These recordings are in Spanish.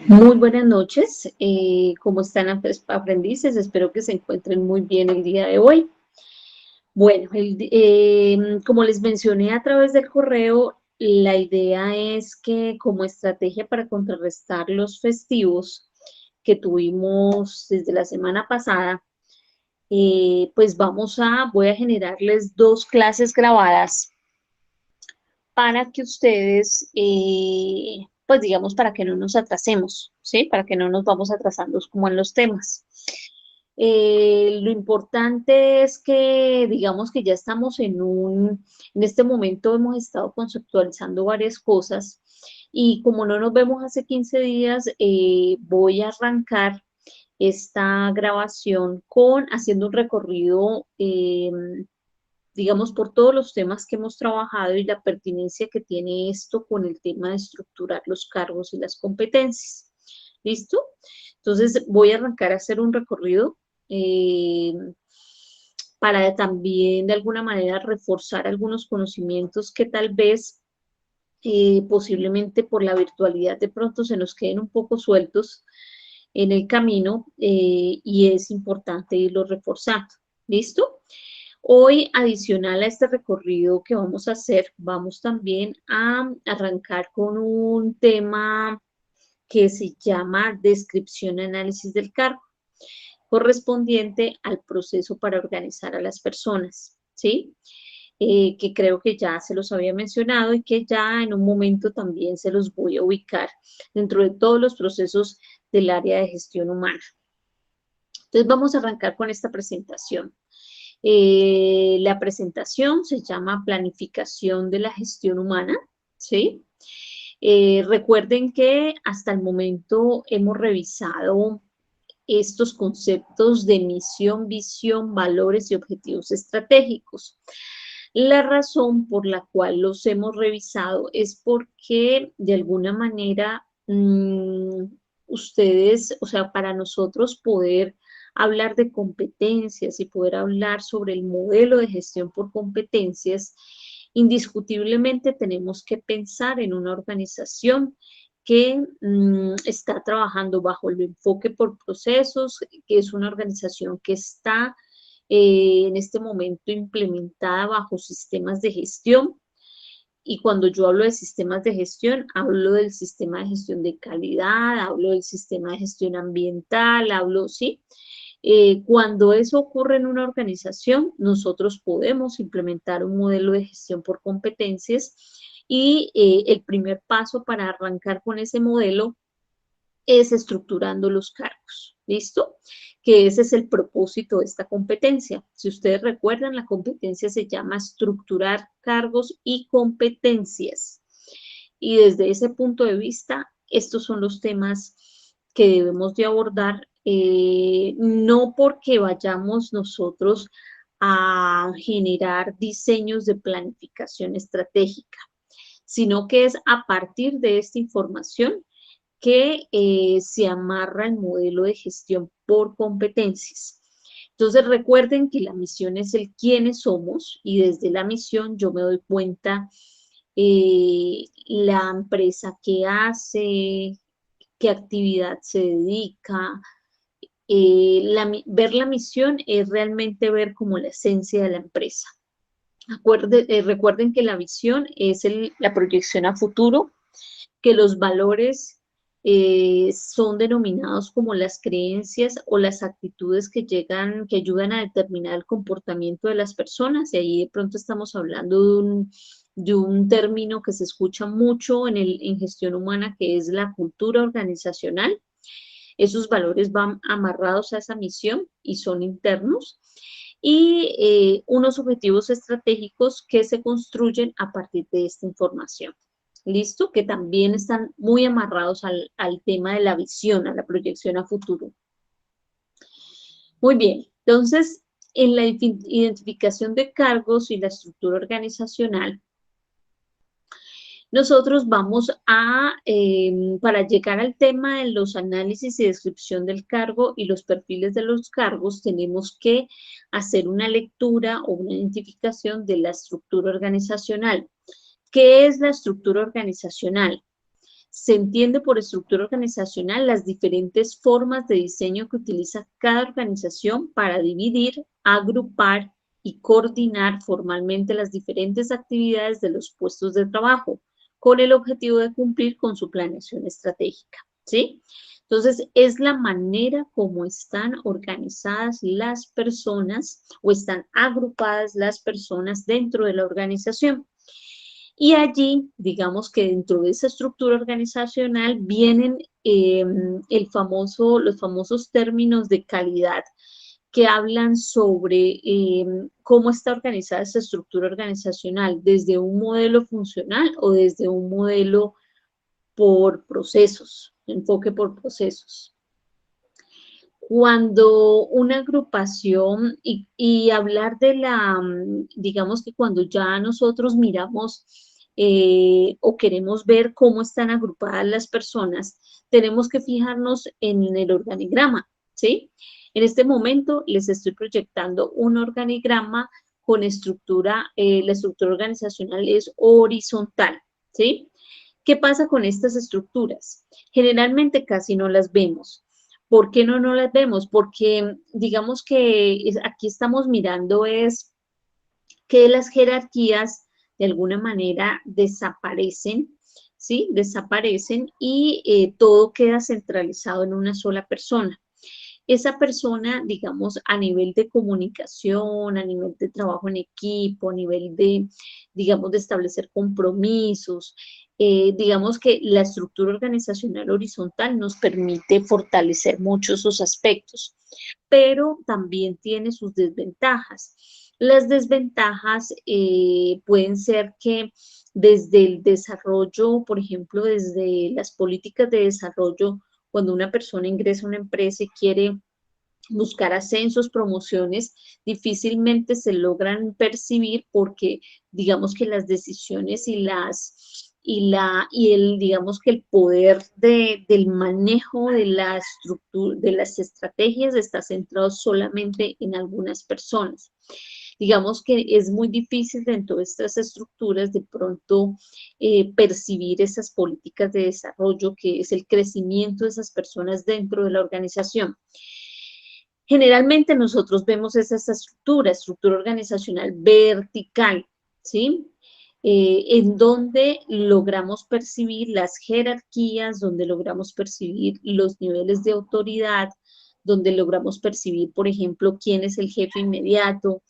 Muy buenas noches, ¿cómo están aprendices? Espero que se encuentren muy bien el día de hoy. Bueno, como les mencioné a través del correo, la idea es que como estrategia para contrarrestar los festivos que tuvimos desde la semana pasada, pues voy a generarles dos clases grabadas para que ustedes, pues digamos, para que no nos atrasemos, ¿sí? Para que no nos vamos atrasando como en los temas. Lo importante es que, digamos que ya estamos en este momento hemos estado conceptualizando varias cosas y como no nos vemos hace 15 días, voy a arrancar esta grabación haciendo un recorrido digamos, por todos los temas que hemos trabajado y la pertinencia que tiene esto con el tema de estructurar los cargos y las competencias. ¿Listo? Entonces voy a arrancar a hacer un recorrido eh, para también de alguna manera reforzar algunos conocimientos que tal vez posiblemente por la virtualidad de pronto se nos queden un poco sueltos en el camino y es importante irlo reforzando. ¿Listo? Hoy, adicional a este recorrido que vamos a hacer, vamos también a arrancar con un tema que se llama descripción y análisis del cargo, correspondiente al proceso para organizar a las personas, ¿sí? Que creo que ya se los había mencionado y que ya en un momento también se los voy a ubicar dentro de todos los procesos del área de gestión humana. Entonces vamos a arrancar con esta presentación. La presentación se llama Planificación de la Gestión Humana, ¿sí? Recuerden que hasta el momento hemos revisado estos conceptos de misión, visión, valores y objetivos estratégicos. La razón por la cual los hemos revisado es porque de alguna manera ustedes, o sea, para nosotros poder hablar de competencias y poder hablar sobre el modelo de gestión por competencias, indiscutiblemente tenemos que pensar en una organización que está trabajando bajo el enfoque por procesos, que es una organización que está en este momento implementada bajo sistemas de gestión. Y cuando yo hablo de sistemas de gestión, hablo del sistema de gestión de calidad, hablo del sistema de gestión ambiental, hablo, ¿sí? Cuando eso ocurre en una organización, nosotros podemos implementar un modelo de gestión por competencias y el primer paso para arrancar con ese modelo es estructurando los cargos. ¿Listo? Que ese es el propósito de esta competencia. Si ustedes recuerdan, la competencia se llama estructurar cargos y competencias. Y desde ese punto de vista, estos son los temas que debemos de abordar, no porque vayamos nosotros a generar diseños de planificación estratégica, sino que es a partir de esta información que se amarra el modelo de gestión por competencias. Entonces recuerden que la misión es el quiénes somos y desde la misión yo me doy cuenta la empresa que hace, qué actividad se dedica. Ver la misión es realmente ver como la esencia de la empresa. Recuerden que la visión es la proyección a futuro, que los valores son denominados como las creencias o las actitudes que ayudan a determinar el comportamiento de las personas. Y ahí de pronto estamos hablando de un término que se escucha mucho en gestión humana, que es la cultura organizacional. Esos valores van amarrados a esa misión y son internos. Y unos objetivos estratégicos que se construyen a partir de esta información. ¿Listo? Que también están muy amarrados al tema de la visión, a la proyección a futuro. Muy bien, entonces, en la identificación de cargos y la estructura organizacional, nosotros vamos para llegar al tema de los análisis y descripción del cargo y los perfiles de los cargos, tenemos que hacer una lectura o una identificación de la estructura organizacional. ¿Qué es la estructura organizacional? Se entiende por estructura organizacional las diferentes formas de diseño que utiliza cada organización para dividir, agrupar y coordinar formalmente las diferentes actividades de los puestos de trabajo, con el objetivo de cumplir con su planeación estratégica, ¿sí? Entonces, es la manera como están organizadas las personas o están agrupadas las personas dentro de la organización. Y allí, digamos que dentro de esa estructura organizacional vienen los famosos términos de calidad que hablan sobre cómo está organizada esa estructura organizacional, desde un modelo funcional o desde un modelo por procesos, enfoque por procesos. Cuando una agrupación y hablar de digamos que cuando ya nosotros miramos o queremos ver cómo están agrupadas las personas, tenemos que fijarnos en el organigrama, ¿sí? En este momento les estoy proyectando un organigrama con estructura, la estructura organizacional es horizontal, ¿sí? ¿Qué pasa con estas estructuras? Generalmente casi no las vemos. ¿Por qué no las vemos? Porque digamos que aquí estamos mirando es que las jerarquías de alguna manera desaparecen, ¿sí? Desaparecen y todo queda centralizado en una sola persona. Esa persona, digamos, a nivel de comunicación, a nivel de trabajo en equipo, a nivel de, digamos, de establecer compromisos, digamos que la estructura organizacional horizontal nos permite fortalecer mucho esos aspectos, pero también tiene sus desventajas. Las desventajas pueden ser que desde el desarrollo, por ejemplo, desde las políticas de desarrollo, cuando una persona ingresa a una empresa y quiere buscar ascensos, promociones, difícilmente se logran percibir porque digamos que las decisiones digamos que el poder del manejo de la estructura, de las estrategias está centrado solamente en algunas personas. Digamos que es muy difícil dentro de estas estructuras de pronto percibir esas políticas de desarrollo, que es el crecimiento de esas personas dentro de la organización. Generalmente nosotros vemos esa estructura organizacional vertical, ¿sí? En donde logramos percibir las jerarquías, donde logramos percibir los niveles de autoridad, donde logramos percibir, por ejemplo, quién es el jefe inmediato,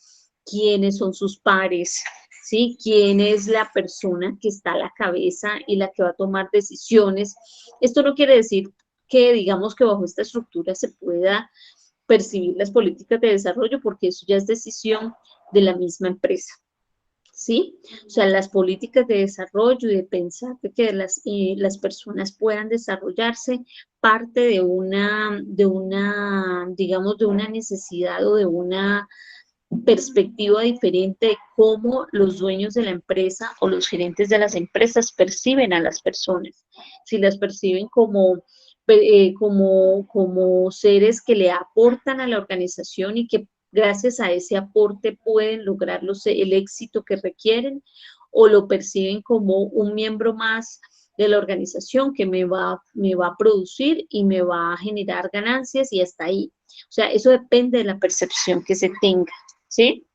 quiénes son sus pares, ¿sí? Quién es la persona que está a la cabeza y la que va a tomar decisiones. Esto no quiere decir que, digamos, que bajo esta estructura se pueda percibir las políticas de desarrollo, porque eso ya es decisión de la misma empresa, ¿sí? O sea, las políticas de desarrollo y de pensar que las personas puedan desarrollarse parte digamos, de una necesidad o de una perspectiva diferente de cómo los dueños de la empresa o los gerentes de las empresas perciben a las personas. Si las perciben como seres que le aportan a la organización y que gracias a ese aporte pueden lograr el éxito que requieren, o lo perciben como un miembro más de la organización que me va a producir y me va a generar ganancias y hasta ahí. O sea, eso depende de la percepción que se tenga, ¿sí?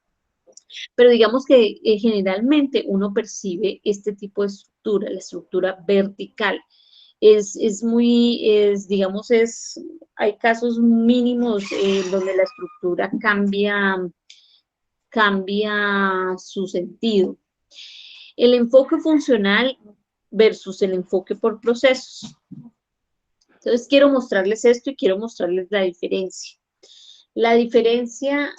Pero digamos que generalmente uno percibe este tipo de estructura, la estructura vertical. Digamos, hay casos mínimos donde la estructura cambia su sentido. El enfoque funcional versus el enfoque por procesos. Entonces quiero mostrarles esto y quiero mostrarles la diferencia. La diferencia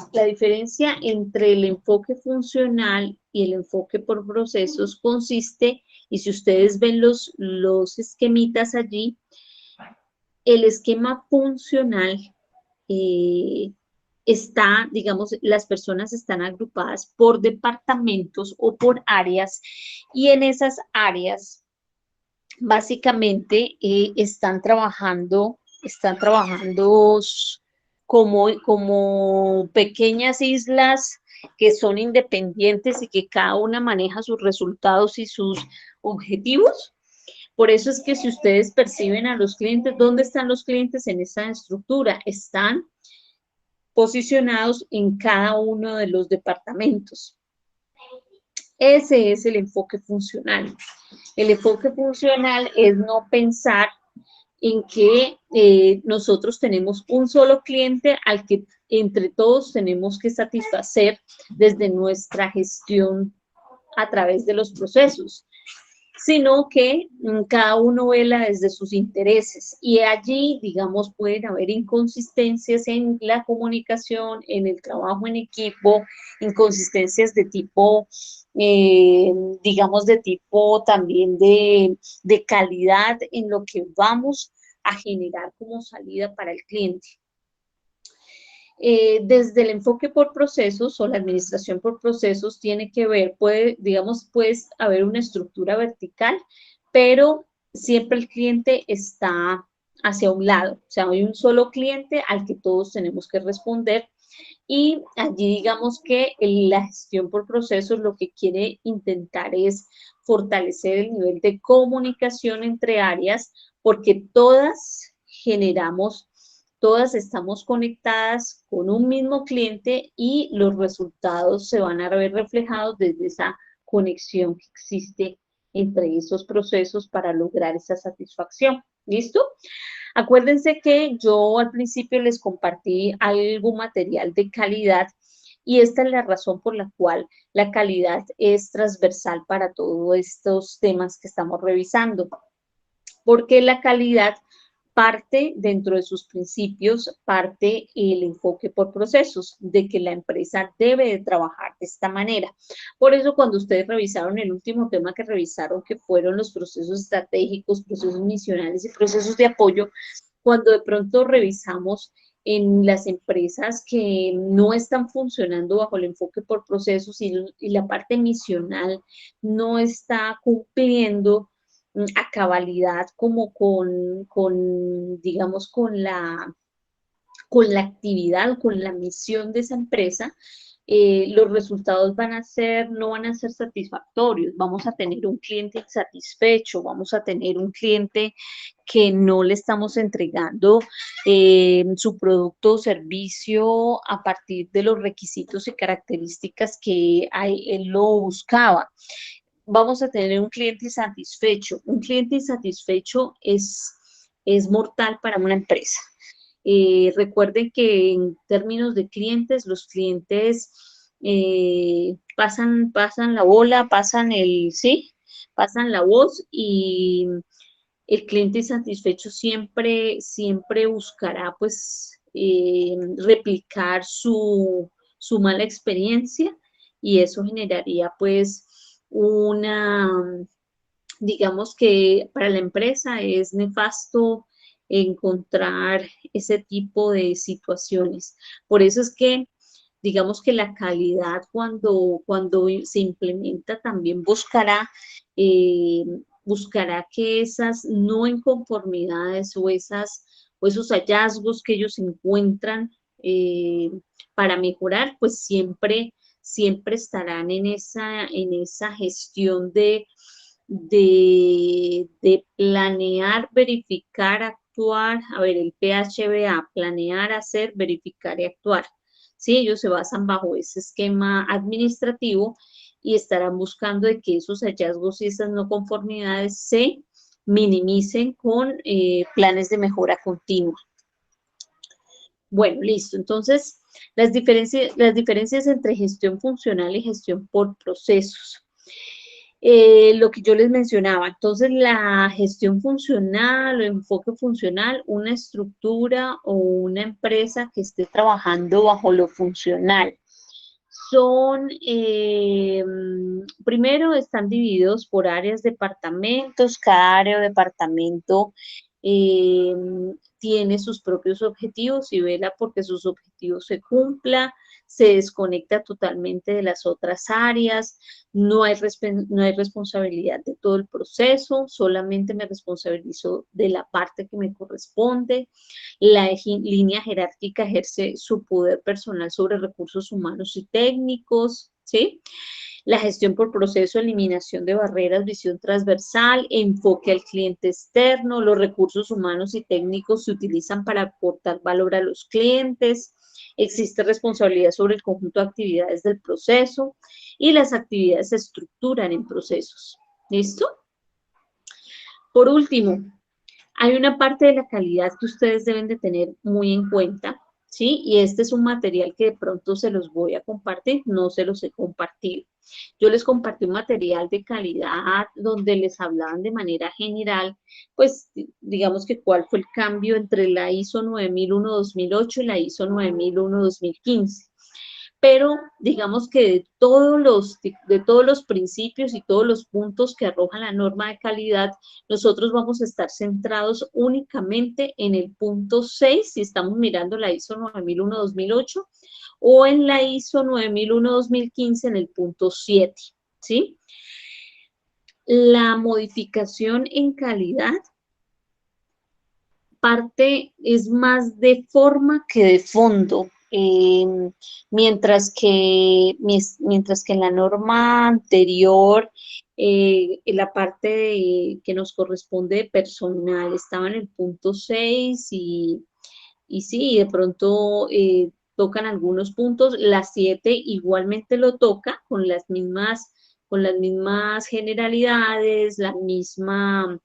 entre el enfoque funcional y el enfoque por procesos consiste, y si ustedes ven los esquemitas allí, el esquema funcional digamos, las personas están agrupadas por departamentos o por áreas, y en esas áreas básicamente están trabajando como pequeñas islas que son independientes y que cada una maneja sus resultados y sus objetivos, Por eso es que si ustedes perciben a los clientes, ¿dónde están los clientes en esta estructura? Están posicionados en cada uno de los departamentos. Ese es el enfoque funcional. El enfoque funcional es no pensar en que nosotros tenemos un solo cliente al que entre todos tenemos que satisfacer desde nuestra gestión a través de los procesos, sino que cada uno vela desde sus intereses y allí, digamos, pueden haber inconsistencias en la comunicación, en el trabajo en equipo, inconsistencias de tipo, digamos, de tipo también de calidad en lo que vamos a generar como salida para el cliente. Desde el enfoque por procesos o la administración por procesos tiene que ver, digamos, puede haber una estructura vertical, pero siempre el cliente está hacia un lado, o sea, hay un solo cliente al que todos tenemos que responder y allí digamos que la gestión por procesos lo que quiere intentar es fortalecer el nivel de comunicación entre áreas porque todas estamos conectadas con un mismo cliente y los resultados se van a ver reflejados desde esa conexión que existe entre esos procesos para lograr esa satisfacción. ¿Listo? Acuérdense que yo al principio les compartí algún material de calidad y esta es la razón por la cual la calidad es transversal para todos estos temas que estamos revisando, porque la calidad parte dentro de sus principios, parte el enfoque por procesos, de que la empresa debe de trabajar de esta manera. Por eso cuando ustedes revisaron el último tema que revisaron, que fueron los procesos estratégicos, procesos misionales y procesos de apoyo, cuando de pronto revisamos en las empresas que no están funcionando bajo el enfoque por procesos y la parte misional no está cumpliendo a cabalidad como digamos, con la actividad, con la misión de esa empresa, los resultados no van a ser satisfactorios. Vamos a tener un cliente insatisfecho, vamos a tener un cliente que no le estamos entregando su producto o servicio a partir de los requisitos y características que él lo buscaba. Vamos a tener un cliente insatisfecho. Un cliente insatisfecho es mortal para una empresa. Recuerden que en términos de clientes, los clientes pasan la bola, pasan la voz y el cliente insatisfecho siempre buscará pues replicar su mala experiencia y eso generaría pues una, digamos que para la empresa es nefasto encontrar ese tipo de situaciones. Por eso es que, digamos que la calidad cuando se implementa también eh, buscará que esas no inconformidades o esos hallazgos que ellos encuentran para mejorar, pues siempre estarán en esa gestión de planear, verificar, actuar, a ver, el PHBA, planear, hacer, verificar y actuar. ¿Sí? Ellos se basan bajo ese esquema administrativo y estarán buscando de que esos hallazgos y esas no conformidades se minimicen con planes de mejora continua. Bueno, listo. Entonces, las diferencias entre gestión funcional y gestión por procesos. Lo que yo les mencionaba, entonces la gestión funcional o enfoque funcional, una estructura o una empresa que esté trabajando bajo lo funcional. Primero están divididos por áreas, departamentos, cada área o departamento eh, tiene sus propios objetivos y vela porque sus objetivos se cumplan, se desconecta totalmente de las otras áreas, no hay responsabilidad de todo el proceso, solamente me responsabilizo de la parte que me corresponde. La línea jerárquica ejerce su poder personal sobre recursos humanos y técnicos. ¿sí? La gestión por proceso, eliminación de barreras, visión transversal, enfoque al cliente externo, los recursos humanos y técnicos se utilizan para aportar valor a los clientes, existe responsabilidad sobre el conjunto de actividades del proceso y las actividades se estructuran en procesos. ¿Listo? Por último, hay una parte de la calidad que ustedes deben de tener muy en cuenta, ¿sí? Y este es un material que de pronto se los voy a compartir, no se los he compartido. Yo les compartí un material de calidad donde les hablaban de manera general, pues digamos que cuál fue el cambio entre la ISO 9001-2008 y la ISO 9001-2015, pero digamos que de todos los principios y todos los puntos que arroja la norma de calidad, nosotros vamos a estar centrados únicamente en el punto 6, si estamos mirando la ISO 9001-2008, o en la ISO 9001-2015 en el punto 7, ¿sí? La modificación en calidad parte es más de forma que de fondo. Mientras que en la norma anterior, la parte que nos corresponde de personal estaba en el punto 6 y sí, de pronto tocan algunos puntos, la 7 igualmente lo toca con las mismas generalidades, la misma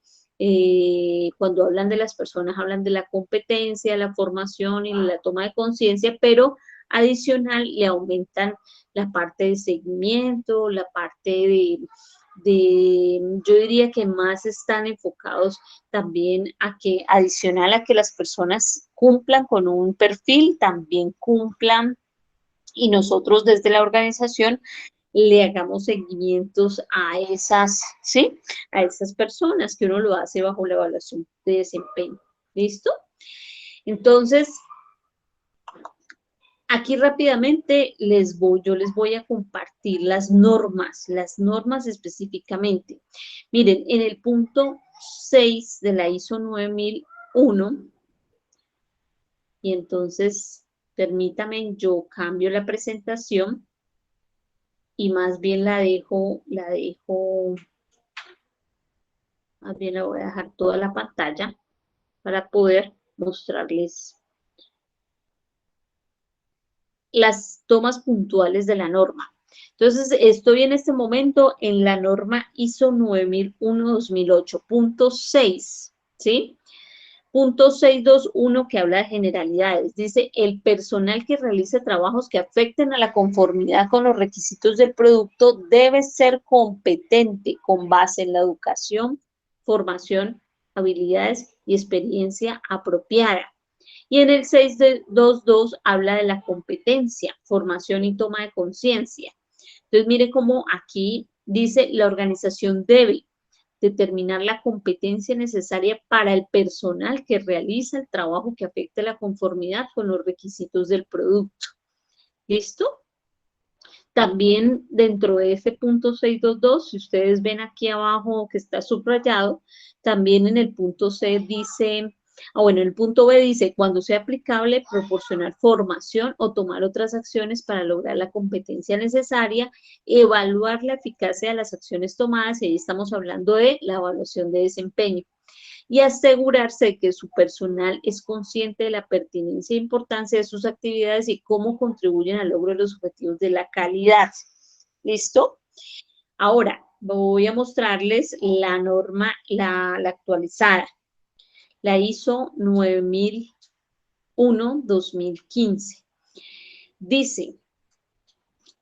cuando hablan de las personas, hablan de la competencia, la formación y la toma de conciencia, pero adicional le aumentan la parte de seguimiento, la parte yo diría que más están enfocados también a que, adicional a que las personas cumplan con un perfil, también cumplan y nosotros desde la organización le hagamos seguimientos a esas, ¿sí? A esas personas que uno lo hace bajo la evaluación de desempeño. ¿Listo? Entonces, aquí rápidamente yo les voy a compartir las normas específicamente. Miren, en el punto 6 de la ISO 9001, y entonces, permítame, yo cambio la presentación y más bien más bien la voy a dejar toda la pantalla para poder mostrarles las tomas puntuales de la norma. Entonces, estoy en este momento en la norma ISO 9001-2008, punto 6, ¿sí? Punto 621 que habla de generalidades. Dice, el personal que realice trabajos que afecten a la conformidad con los requisitos del producto debe ser competente con base en la educación, formación, habilidades y experiencia apropiada. Y en el 622 habla de la competencia, formación y toma de conciencia. Entonces, mire cómo aquí dice, la organización debe determinar la competencia necesaria para el personal que realiza el trabajo que afecte la conformidad con los requisitos del producto. ¿Listo? También dentro de ese punto 622, si ustedes ven aquí abajo que está subrayado, también en el punto C dice, bueno, el punto B dice, cuando sea aplicable, proporcionar formación o tomar otras acciones para lograr la competencia necesaria, evaluar la eficacia de las acciones tomadas, y ahí estamos hablando de la evaluación de desempeño, y asegurarse de que su personal es consciente de la pertinencia e importancia de sus actividades y cómo contribuyen al logro de los objetivos de la calidad. ¿Listo? Ahora, voy a mostrarles la norma, la actualizada, la ISO 9001-2015. Dice,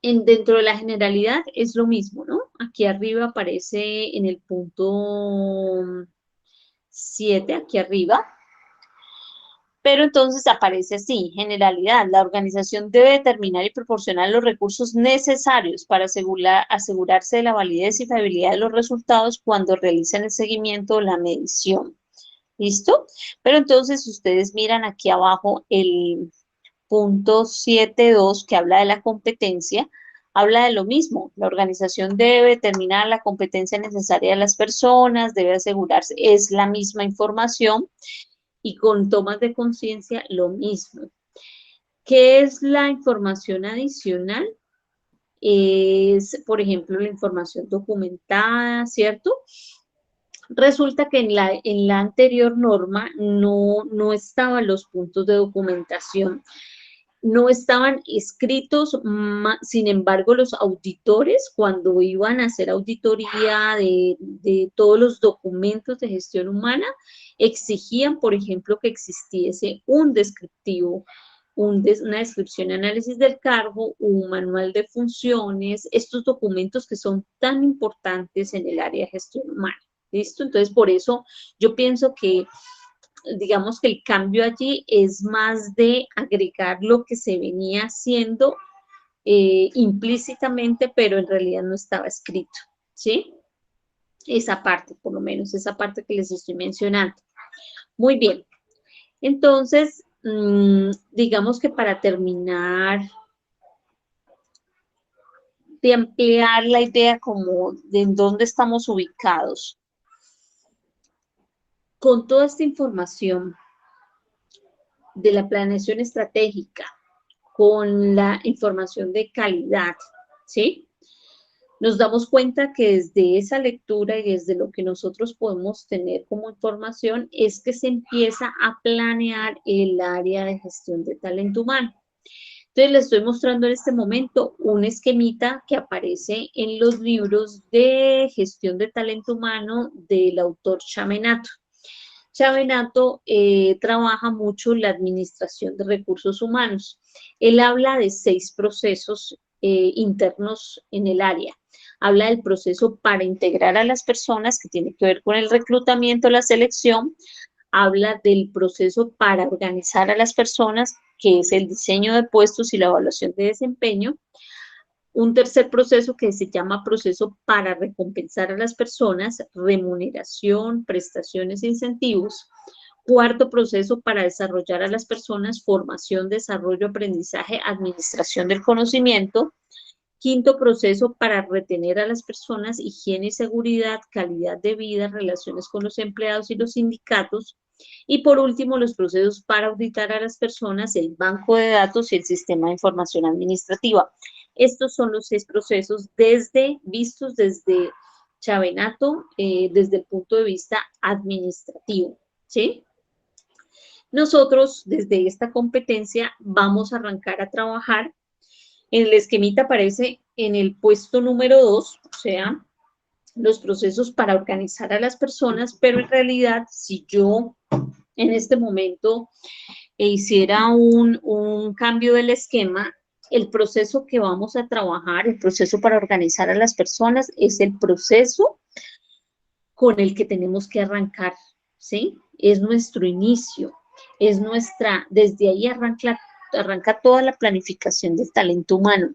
dentro de la generalidad es lo mismo, ¿no? Aquí arriba aparece en el punto 7, aquí arriba, pero entonces aparece así, generalidad, la organización debe determinar y proporcionar los recursos necesarios para asegurarse de la validez y fiabilidad de los resultados cuando realicen el seguimiento o la medición. ¿Listo? Pero entonces ustedes miran aquí abajo el punto 7.2 que habla de la competencia, habla de lo mismo. La organización debe determinar la competencia necesaria de las personas, debe asegurarse, es la misma información, y con tomas de conciencia lo mismo. ¿Qué es la información adicional? es, por ejemplo, la información documentada, ¿cierto? Resulta que en la anterior norma no estaban los puntos de documentación, no estaban escritos, sin embargo, los auditores, cuando iban a hacer auditoría de todos los documentos de gestión humana, exigían, por ejemplo, que existiese un descriptivo, una descripción y análisis del cargo, un manual de funciones, estos documentos que son tan importantes en el área de gestión humana. ¿Listo? Entonces, por eso yo pienso que, digamos que el cambio allí es más de agregar lo que se venía haciendo implícitamente, pero en realidad no estaba escrito, ¿sí? Esa parte, por lo menos, esa parte que les estoy mencionando. Muy bien. Entonces, digamos que para terminar de ampliar la idea como de en dónde estamos ubicados, con toda esta información de la planeación estratégica, con la información de calidad, ¿sí? Nos damos cuenta que desde esa lectura y desde lo que nosotros podemos tener como información es que se empieza a planear el área de gestión de talento humano. Entonces les estoy mostrando en este momento un esquemita que aparece en los libros de gestión de talento humano del autor Chamenato. Chavenato trabaja mucho la administración de recursos humanos. Él habla de 6 procesos internos en el área. Habla del proceso para integrar a las personas, que tiene que ver con el reclutamiento, la selección. Habla del proceso para organizar a las personas, que es el diseño de puestos y la evaluación de desempeño. Un tercer proceso que se llama proceso para recompensar a las personas, remuneración, prestaciones e incentivos. Cuarto proceso para desarrollar a las personas, formación, desarrollo, aprendizaje, administración del conocimiento. Quinto proceso para retener a las personas, higiene y seguridad, calidad de vida, relaciones con los empleados y los sindicatos. Y por último, los procesos para auditar a las personas, el banco de datos y el sistema de información administrativa. Estos son los 6 procesos vistos desde Chavenato, desde el punto de vista administrativo, ¿sí? Nosotros, desde esta competencia, vamos a arrancar a trabajar. En el esquemita aparece en el puesto número 2, o sea, los procesos para organizar a las personas, pero en realidad, si yo en este momento hiciera un cambio del esquema, el proceso que vamos a trabajar, el proceso para organizar a las personas, es el proceso con el que tenemos que arrancar, ¿sí? Es nuestro inicio, es desde ahí arranca toda la planificación del talento humano.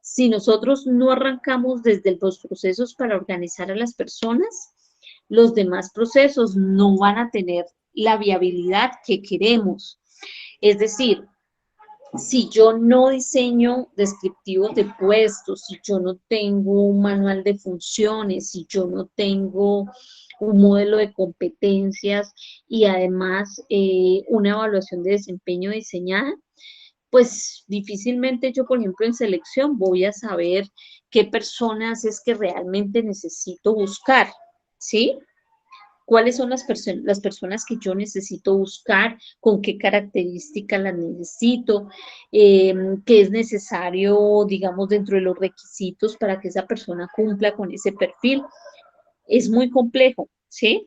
Si nosotros no arrancamos desde los procesos para organizar a las personas, los demás procesos no van a tener la viabilidad que queremos. Es decir, si yo no diseño descriptivos de puestos, si yo no tengo un manual de funciones, si yo no tengo un modelo de competencias y además una evaluación de desempeño diseñada, pues difícilmente yo, por ejemplo, en selección voy a saber qué personas es que realmente necesito buscar, ¿sí? ¿Cuáles son las personas que yo necesito buscar? ¿Con qué características las necesito? ¿Qué es necesario, digamos, dentro de los requisitos para que esa persona cumpla con ese perfil? Es muy complejo, ¿sí?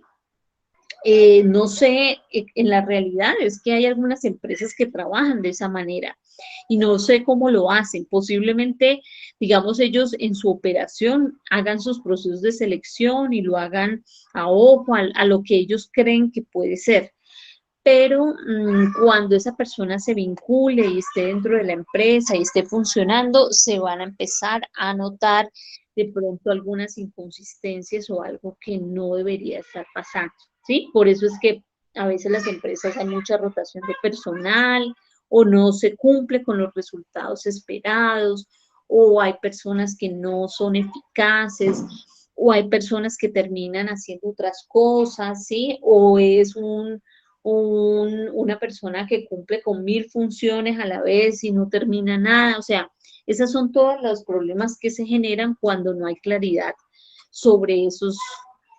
No sé, en la realidad es que hay algunas empresas que trabajan de esa manera y no sé cómo lo hacen. Posiblemente, digamos, ellos en su operación hagan sus procesos de selección y lo hagan a ojo, a lo que ellos creen que puede ser. Pero cuando esa persona se vincule y esté dentro de la empresa y esté funcionando, se van a empezar a notar de pronto algunas inconsistencias o algo que no debería estar pasando, ¿sí? Por eso es que a veces las empresas hay mucha rotación de personal o no se cumple con los resultados esperados o hay personas que no son eficaces o hay personas que terminan haciendo otras cosas, ¿sí? O es una persona que cumple con 1000 funciones a la vez y no termina nada. O sea, esos son todos los problemas que se generan cuando no hay claridad sobre esos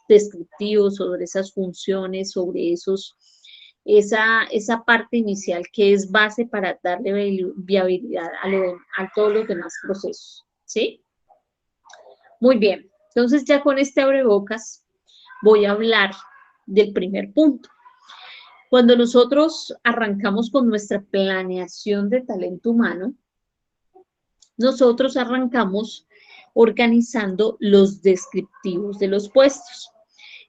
descriptivos, sobre esas funciones, sobre esa parte inicial que es base para darle viabilidad a todos los demás procesos. ¿Sí? Muy bien. Entonces ya con este abrebocas voy a hablar del primer punto. Cuando nosotros arrancamos con nuestra planeación de talento humano, nosotros arrancamos organizando los descriptivos de los puestos.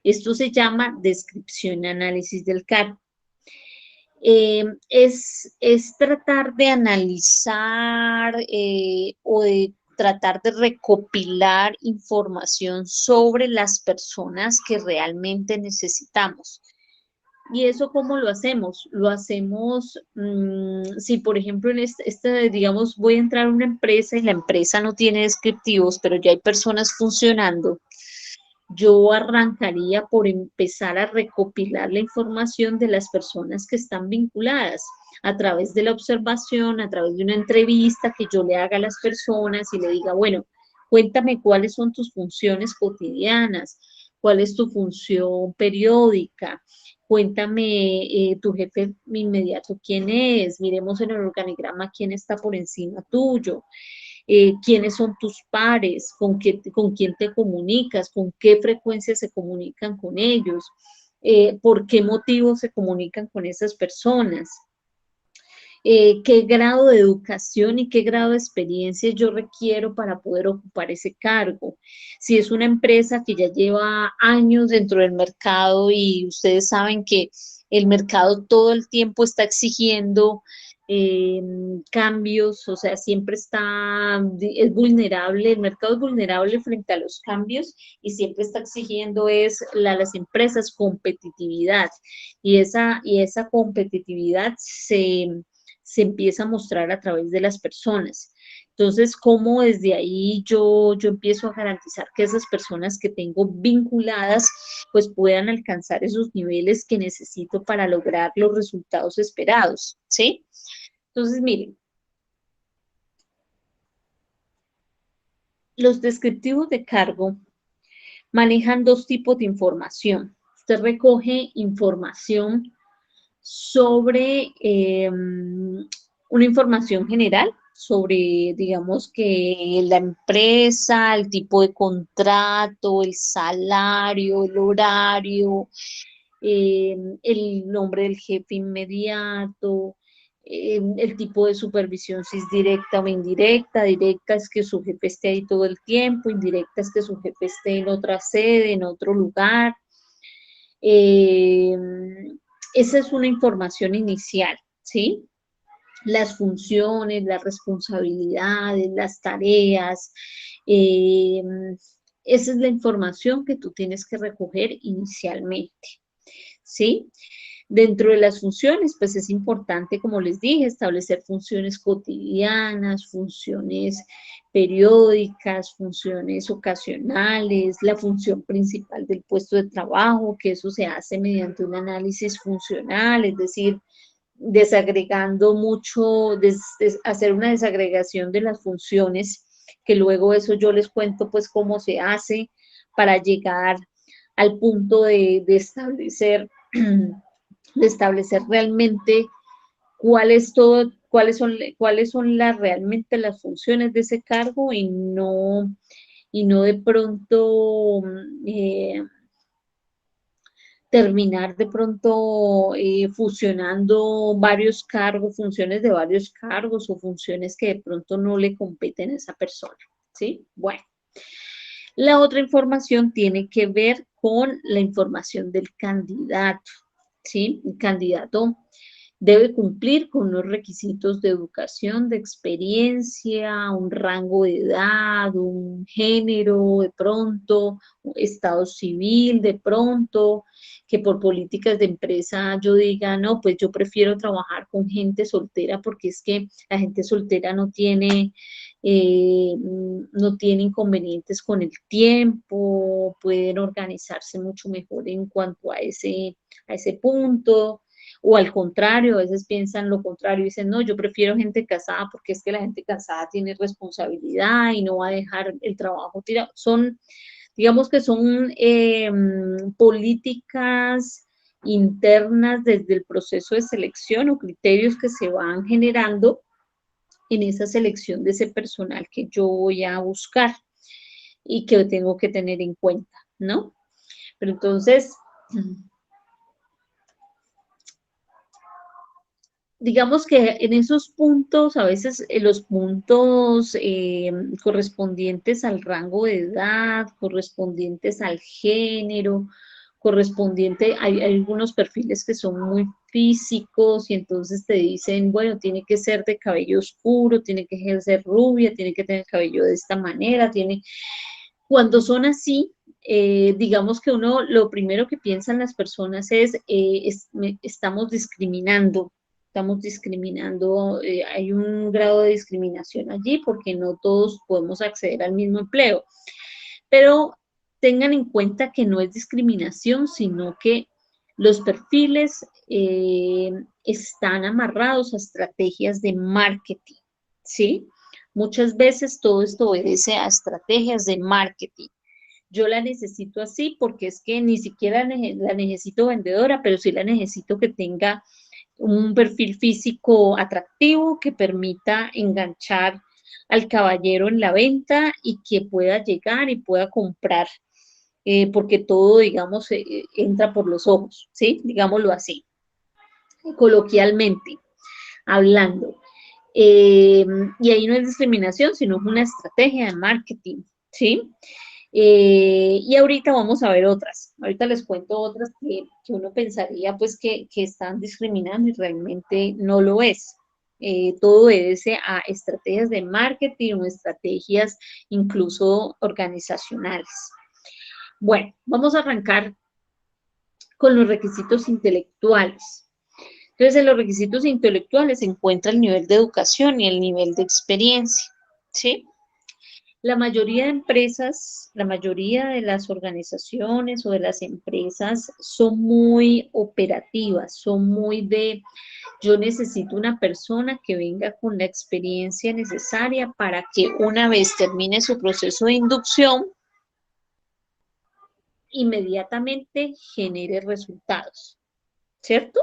Esto se llama descripción y análisis del cargo. Es tratar de analizar o de tratar de recopilar información sobre las personas que realmente necesitamos. ¿Y eso cómo lo hacemos? Lo hacemos, si por ejemplo en digamos, voy a entrar a una empresa y la empresa no tiene descriptivos, pero ya hay personas funcionando, yo arrancaría por empezar a recopilar la información de las personas que están vinculadas a través de la observación, a través de una entrevista que yo le haga a las personas y le diga, bueno, cuéntame cuáles son tus funciones cotidianas, cuál es tu función periódica, cuéntame tu jefe inmediato quién es, miremos en el organigrama quién está por encima tuyo, quiénes son tus pares, con quién te comunicas, con qué frecuencia se comunican con ellos, por qué motivo se comunican con esas personas. Qué grado de educación y qué grado de experiencia yo requiero para poder ocupar ese cargo. Si es una empresa que ya lleva años dentro del mercado y ustedes saben que el mercado todo el tiempo está exigiendo eh, cambios, o sea, siempre es vulnerable, el mercado es vulnerable frente a los cambios y siempre está exigiendo las empresas competitividad y esa competitividad se empieza a mostrar a través de las personas. Entonces, ¿cómo desde ahí yo empiezo a garantizar que esas personas que tengo vinculadas pues puedan alcanzar esos niveles que necesito para lograr los resultados esperados? ¿Sí? Entonces, miren, los descriptivos de cargo manejan dos tipos de información. Usted recoge información sobre una información general, sobre, digamos que la empresa, el tipo de contrato, el salario, el horario, el nombre del jefe inmediato, el tipo de supervisión, si es directa o indirecta. Directa es que su jefe esté ahí todo el tiempo, indirecta es que su jefe esté en otra sede, en otro lugar. Eh, Esa es una información inicial, ¿sí? Las funciones, las responsabilidades, las tareas. eh, Esa es la información que tú tienes que recoger inicialmente, ¿sí? Dentro de las funciones, pues es importante, como les dije, establecer funciones cotidianas, funciones periódicas, funciones ocasionales, la función principal del puesto de trabajo, que eso se hace mediante un análisis funcional, es decir, desagregando mucho, hacer una desagregación de las funciones, que luego eso yo les cuento pues cómo se hace para llegar al punto de establecer de establecer realmente cuáles son realmente las funciones de ese cargo y no de pronto terminar de pronto fusionando varios cargos, funciones de varios cargos o funciones que de pronto no le competen a esa persona, ¿sí? Bueno, la otra información tiene que ver con la información del candidato, ¿sí? El candidato debe cumplir con unos requisitos de educación, de experiencia, un rango de edad, un género de pronto, un estado civil de pronto, que por políticas de empresa yo diga, no, pues yo prefiero trabajar con gente soltera porque es que la gente soltera no tiene inconvenientes con el tiempo, pueden organizarse mucho mejor en cuanto a ese punto, O al contrario, a veces piensan lo contrario, dicen, no, yo prefiero gente casada porque es que la gente casada tiene responsabilidad y no va a dejar el trabajo tirado. Son, digamos que son políticas internas desde el proceso de selección o criterios que se van generando en esa selección de ese personal que yo voy a buscar y que tengo que tener en cuenta, ¿no? Pero entonces, digamos que en esos puntos, a veces los puntos correspondientes al rango de edad, correspondientes al género, hay algunos perfiles que son muy físicos y entonces te dicen, bueno, tiene que ser de cabello oscuro, tiene que ser rubia, tiene que tener cabello de esta manera, cuando son así, digamos que uno lo primero que piensan las personas estamos discriminando, hay un grado de discriminación allí porque no todos podemos acceder al mismo empleo. Pero tengan en cuenta que no es discriminación, sino que los perfiles están amarrados a estrategias de marketing, ¿sí? Muchas veces todo esto obedece a estrategias de marketing. Yo la necesito así porque es que ni siquiera la necesito vendedora, pero sí la necesito que tenga un perfil físico atractivo que permita enganchar al caballero en la venta y que pueda llegar y pueda comprar, porque todo, digamos, entra por los ojos, ¿sí? Digámoslo así, coloquialmente hablando. Eh, y ahí no es discriminación, sino es una estrategia de marketing, ¿sí? Y ahorita vamos a ver otras. Ahorita les cuento otras que uno pensaría pues que están discriminando y realmente no lo es. Todo obedece a estrategias de marketing o estrategias incluso organizacionales. Bueno, vamos a arrancar con los requisitos intelectuales. Entonces, en los requisitos intelectuales se encuentra el nivel de educación y el nivel de experiencia, ¿sí? La mayoría de empresas, la mayoría de las organizaciones o de las empresas son muy operativas, son muy de, yo necesito una persona que venga con la experiencia necesaria para que una vez termine su proceso de inducción, inmediatamente genere resultados, ¿cierto?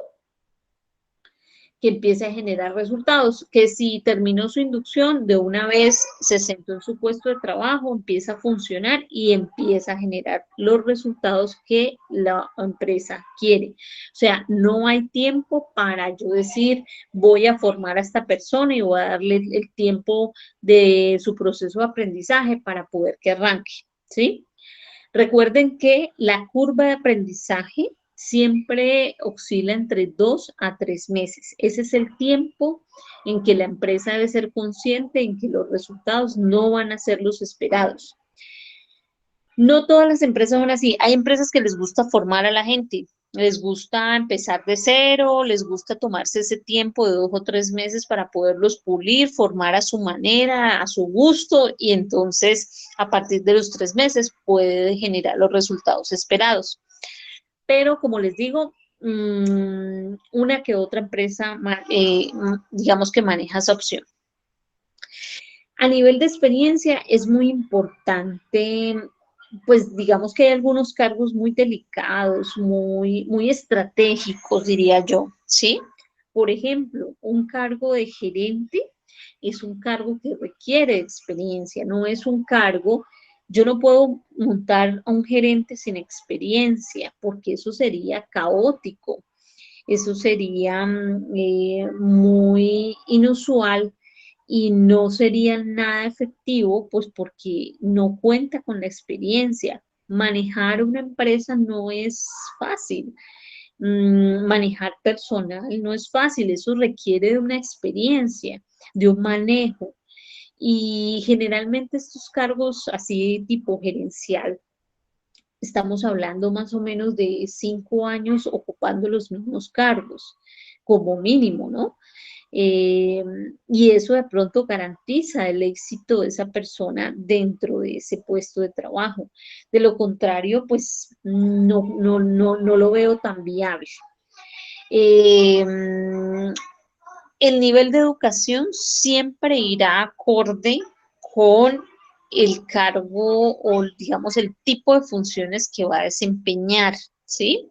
Que empiece a generar resultados, que si terminó su inducción, de una vez se sentó en su puesto de trabajo, empieza a funcionar y empieza a generar los resultados que la empresa quiere. O sea, no hay tiempo para yo decir, voy a formar a esta persona y voy a darle el tiempo de su proceso de aprendizaje para poder que arranque, ¿sí? Recuerden que la curva de aprendizaje siempre oscila entre 2 a 3 meses. Ese es el tiempo en que la empresa debe ser consciente en que los resultados no van a ser los esperados. No todas las empresas son así. Hay empresas que les gusta formar a la gente, les gusta empezar de cero, les gusta tomarse ese tiempo de 2 o 3 meses para poderlos pulir, formar a su manera, a su gusto, y entonces a partir de los 3 meses puede generar los resultados esperados. Pero como les digo, una que otra empresa, digamos que maneja esa opción. A nivel de experiencia es muy importante, pues digamos que hay algunos cargos muy delicados, muy estratégicos, diría yo, ¿sí? Por ejemplo, un cargo de gerente es un cargo que requiere experiencia, no es un cargo, yo no puedo montar a un gerente sin experiencia, porque eso sería caótico, eso sería muy inusual y no sería nada efectivo, pues porque no cuenta con la experiencia. Manejar una empresa no es fácil. Manejar personal no es fácil, eso requiere de una experiencia, de un manejo. Y generalmente estos cargos así tipo gerencial, estamos hablando más o menos de 5 años ocupando los mismos cargos, como mínimo, ¿no? Eh, y eso de pronto garantiza el éxito de esa persona dentro de ese puesto de trabajo. De lo contrario, pues no lo veo tan viable. Eh, el nivel de educación siempre irá acorde con el cargo o, digamos, el tipo de funciones que va a desempeñar, ¿sí?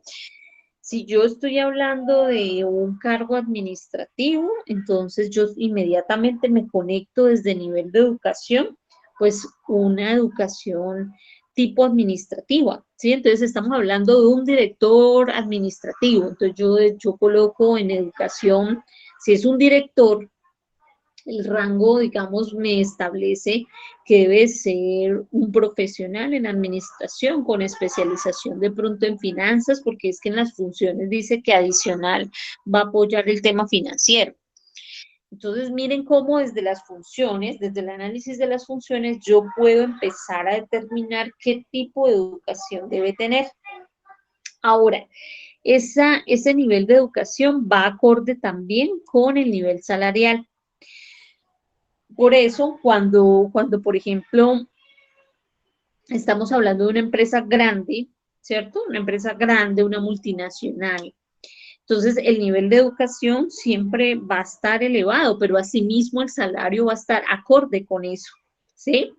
Si yo estoy hablando de un cargo administrativo, entonces yo inmediatamente me conecto desde nivel de educación, pues una educación tipo administrativa, ¿sí? Entonces estamos hablando de un director administrativo, entonces yo coloco en educación, si es un director, el rango, digamos, me establece que debe ser un profesional en administración con especialización de pronto en finanzas, porque es que en las funciones dice que adicional va a apoyar el tema financiero. Entonces, miren cómo desde las funciones, desde el análisis de las funciones, yo puedo empezar a determinar qué tipo de educación debe tener. Ahora, ese nivel de educación va acorde también con el nivel salarial. Por eso, por ejemplo, estamos hablando de una empresa grande, ¿cierto? Una empresa grande, una multinacional. Entonces, el nivel de educación siempre va a estar elevado, pero asimismo el salario va a estar acorde con eso, ¿sí?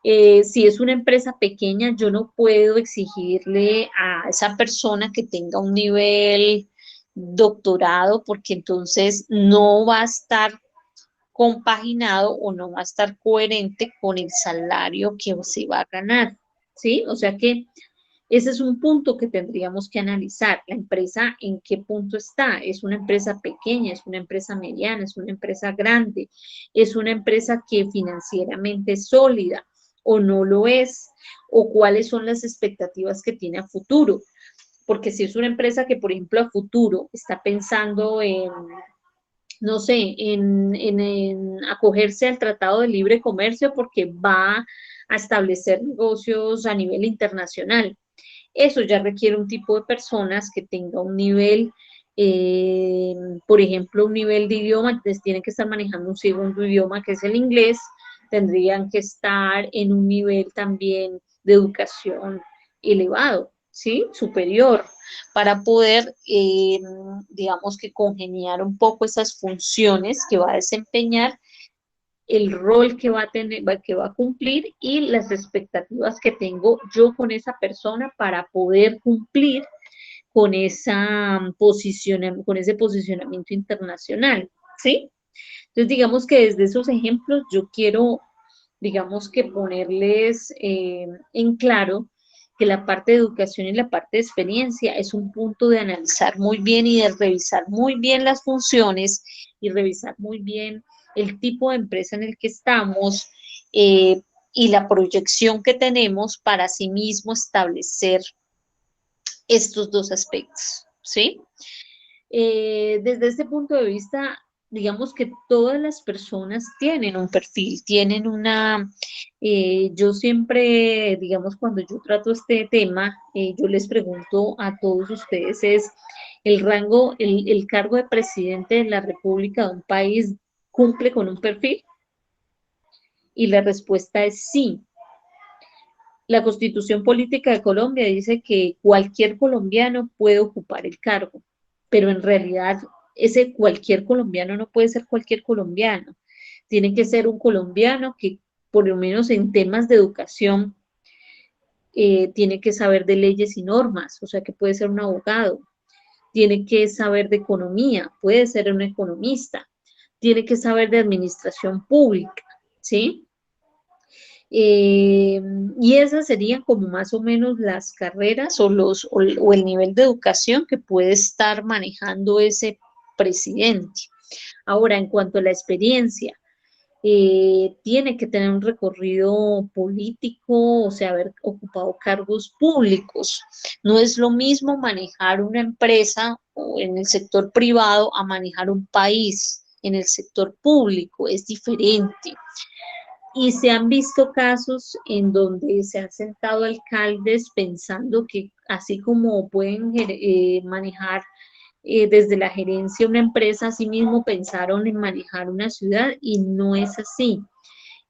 Si es una empresa pequeña, yo no puedo exigirle a esa persona que tenga un nivel doctorado, porque entonces no va a estar compaginado o no va a estar coherente con el salario que se va a ganar, ¿sí? O sea que ese es un punto que tendríamos que analizar. La empresa, ¿en qué punto está? ¿Es una empresa pequeña? ¿Es una empresa mediana? ¿Es una empresa grande? ¿Es una empresa que financieramente es sólida o no lo es? ¿O cuáles son las expectativas que tiene a futuro? Porque si es una empresa que, por ejemplo, a futuro está pensando en, no sé, en acogerse al Tratado de Libre Comercio porque va a establecer negocios a nivel internacional. Eso ya requiere un tipo de personas que tenga un nivel, eh, por ejemplo, un nivel de idioma, entonces tienen que estar manejando un segundo idioma que es el inglés, tendrían que estar en un nivel también de educación elevado, ¿sí? Superior, para poder, digamos que congeniar un poco esas funciones que va a desempeñar, el rol que va a tener, que va a cumplir y las expectativas que tengo yo con esa persona para poder cumplir con con ese posicionamiento internacional, ¿sí? Entonces, digamos que desde esos ejemplos yo quiero, digamos que ponerles en claro que la parte de educación y la parte de experiencia es un punto de analizar muy bien y de revisar muy bien las funciones y revisar muy bien el tipo de empresa en el que estamos eh, y la proyección que tenemos para sí mismo establecer estos dos aspectos, ¿sí? Desde este punto de vista, digamos que todas las personas tienen un perfil, tienen yo siempre, digamos, cuando yo trato este tema, yo les pregunto a todos ustedes, es el rango, el cargo de presidente de la República de un país cumple con un perfil y la respuesta es sí. La Constitución Política de Colombia dice que cualquier colombiano puede ocupar el cargo, pero en realidad ese cualquier colombiano no puede ser cualquier colombiano. Tiene que ser un colombiano que, por lo menos en temas de educación, tiene que saber de leyes y normas, o sea que puede ser un abogado, tiene que saber de economía, puede ser un economista, tiene que saber de administración pública, ¿sí? Eh, y esas serían como más o menos las carreras o el nivel de educación que puede estar manejando ese presidente. Ahora, en cuanto a la experiencia, tiene que tener un recorrido político, o sea, haber ocupado cargos públicos. No es lo mismo manejar una empresa o en el sector privado a manejar un país en el sector público, es diferente. Y se han visto casos en donde se han sentado alcaldes pensando que así como pueden manejar desde la gerencia una empresa, así mismo pensaron en manejar una ciudad y no es así.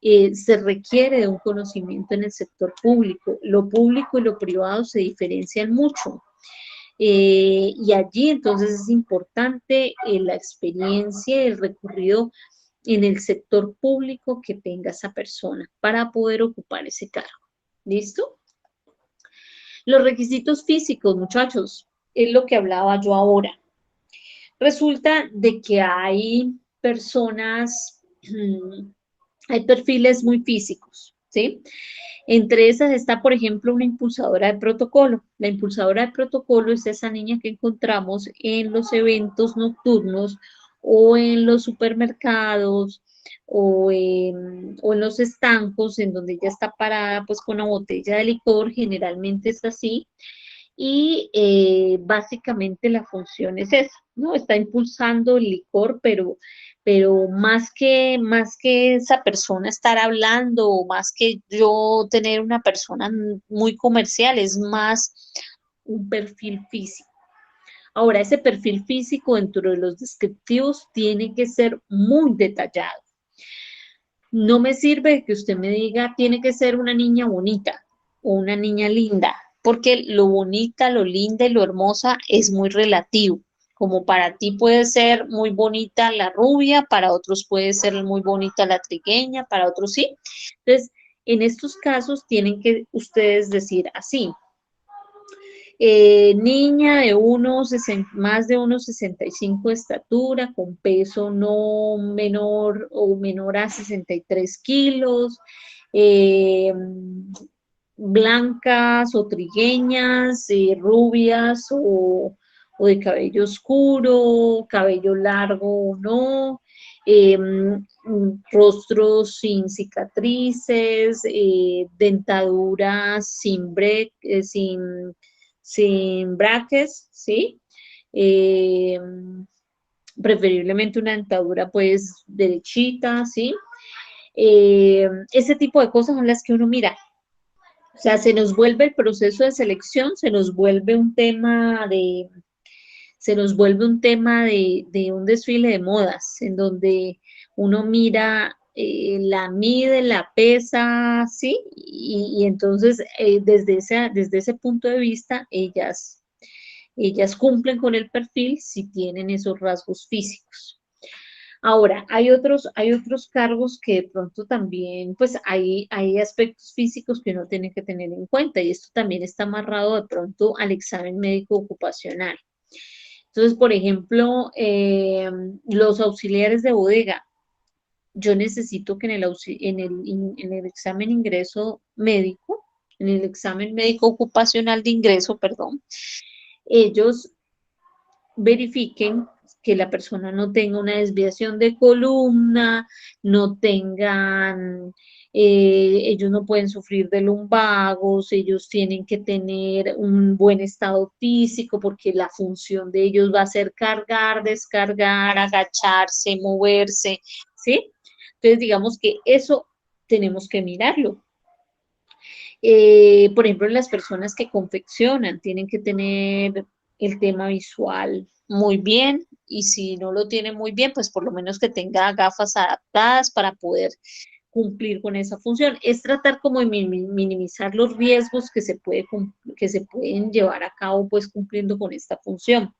Se requiere de un conocimiento en el sector público. Lo público y lo privado se diferencian mucho. y allí entonces es importante la experiencia, el recorrido en el sector público que tenga esa persona para poder ocupar ese cargo. ¿Listo? Los requisitos físicos, muchachos, es lo que hablaba yo ahora. Resulta de que hay personas, hay perfiles muy físicos, ¿sí? Entre esas está, por ejemplo, una impulsadora de protocolo. La impulsadora de protocolo es esa niña que encontramos en los eventos nocturnos o en los supermercados o en los estancos en donde ella está parada pues con una botella de licor, generalmente es así, y básicamente la función es esa, ¿no? Está impulsando el licor, pero más que esa persona estar hablando, o más que yo tener una persona muy comercial, es más un perfil físico. Ahora, ese perfil físico dentro de los descriptivos tiene que ser muy detallado. No me sirve que usted me diga, tiene que ser una niña bonita o una niña linda, porque lo bonita, lo linda y lo hermosa es muy relativo. Como para ti puede ser muy bonita la rubia, para otros puede ser muy bonita la trigueña, para otros sí. Entonces, en estos casos tienen que ustedes decir así, niña de más de 1,65 de estatura, con peso no menor o menor a 63 kilos, eh, blancas o trigueñas, rubias o de cabello oscuro, cabello largo o no, rostros sin cicatrices, dentaduras sin brackets, ¿sí? Eh, Preferiblemente una dentadura pues derechita, ¿sí? Ese tipo de cosas son las que uno mira. O sea, se nos vuelve el proceso de selección, se nos vuelve un tema de un desfile de modas, en donde uno mira, la mide, la pesa, ¿sí? Y entonces, desde ese punto de vista, ellas cumplen con el perfil si tienen esos rasgos físicos. Ahora, hay otros cargos que de pronto también, pues hay aspectos físicos que uno tiene que tener en cuenta y esto también está amarrado de pronto al examen médico ocupacional. Entonces, por ejemplo, los auxiliares de bodega, yo necesito que en el examen ingreso médico, en el examen médico ocupacional de ingreso, perdón, ellos verifiquen que la persona no tenga una desviación de columna, no tengan, ellos no pueden sufrir de lumbagos, ellos tienen que tener un buen estado físico porque la función de ellos va a ser cargar, descargar, agacharse, moverse, ¿sí? Entonces, digamos que eso tenemos que mirarlo. Por ejemplo, las personas que confeccionan tienen que tener el tema visual muy bien y si no lo tienen muy bien, pues por lo menos que tenga gafas adaptadas para poder cumplir con esa función. Es tratar como de minimizar los riesgos que se pueden llevar a cabo pues cumpliendo con esta función.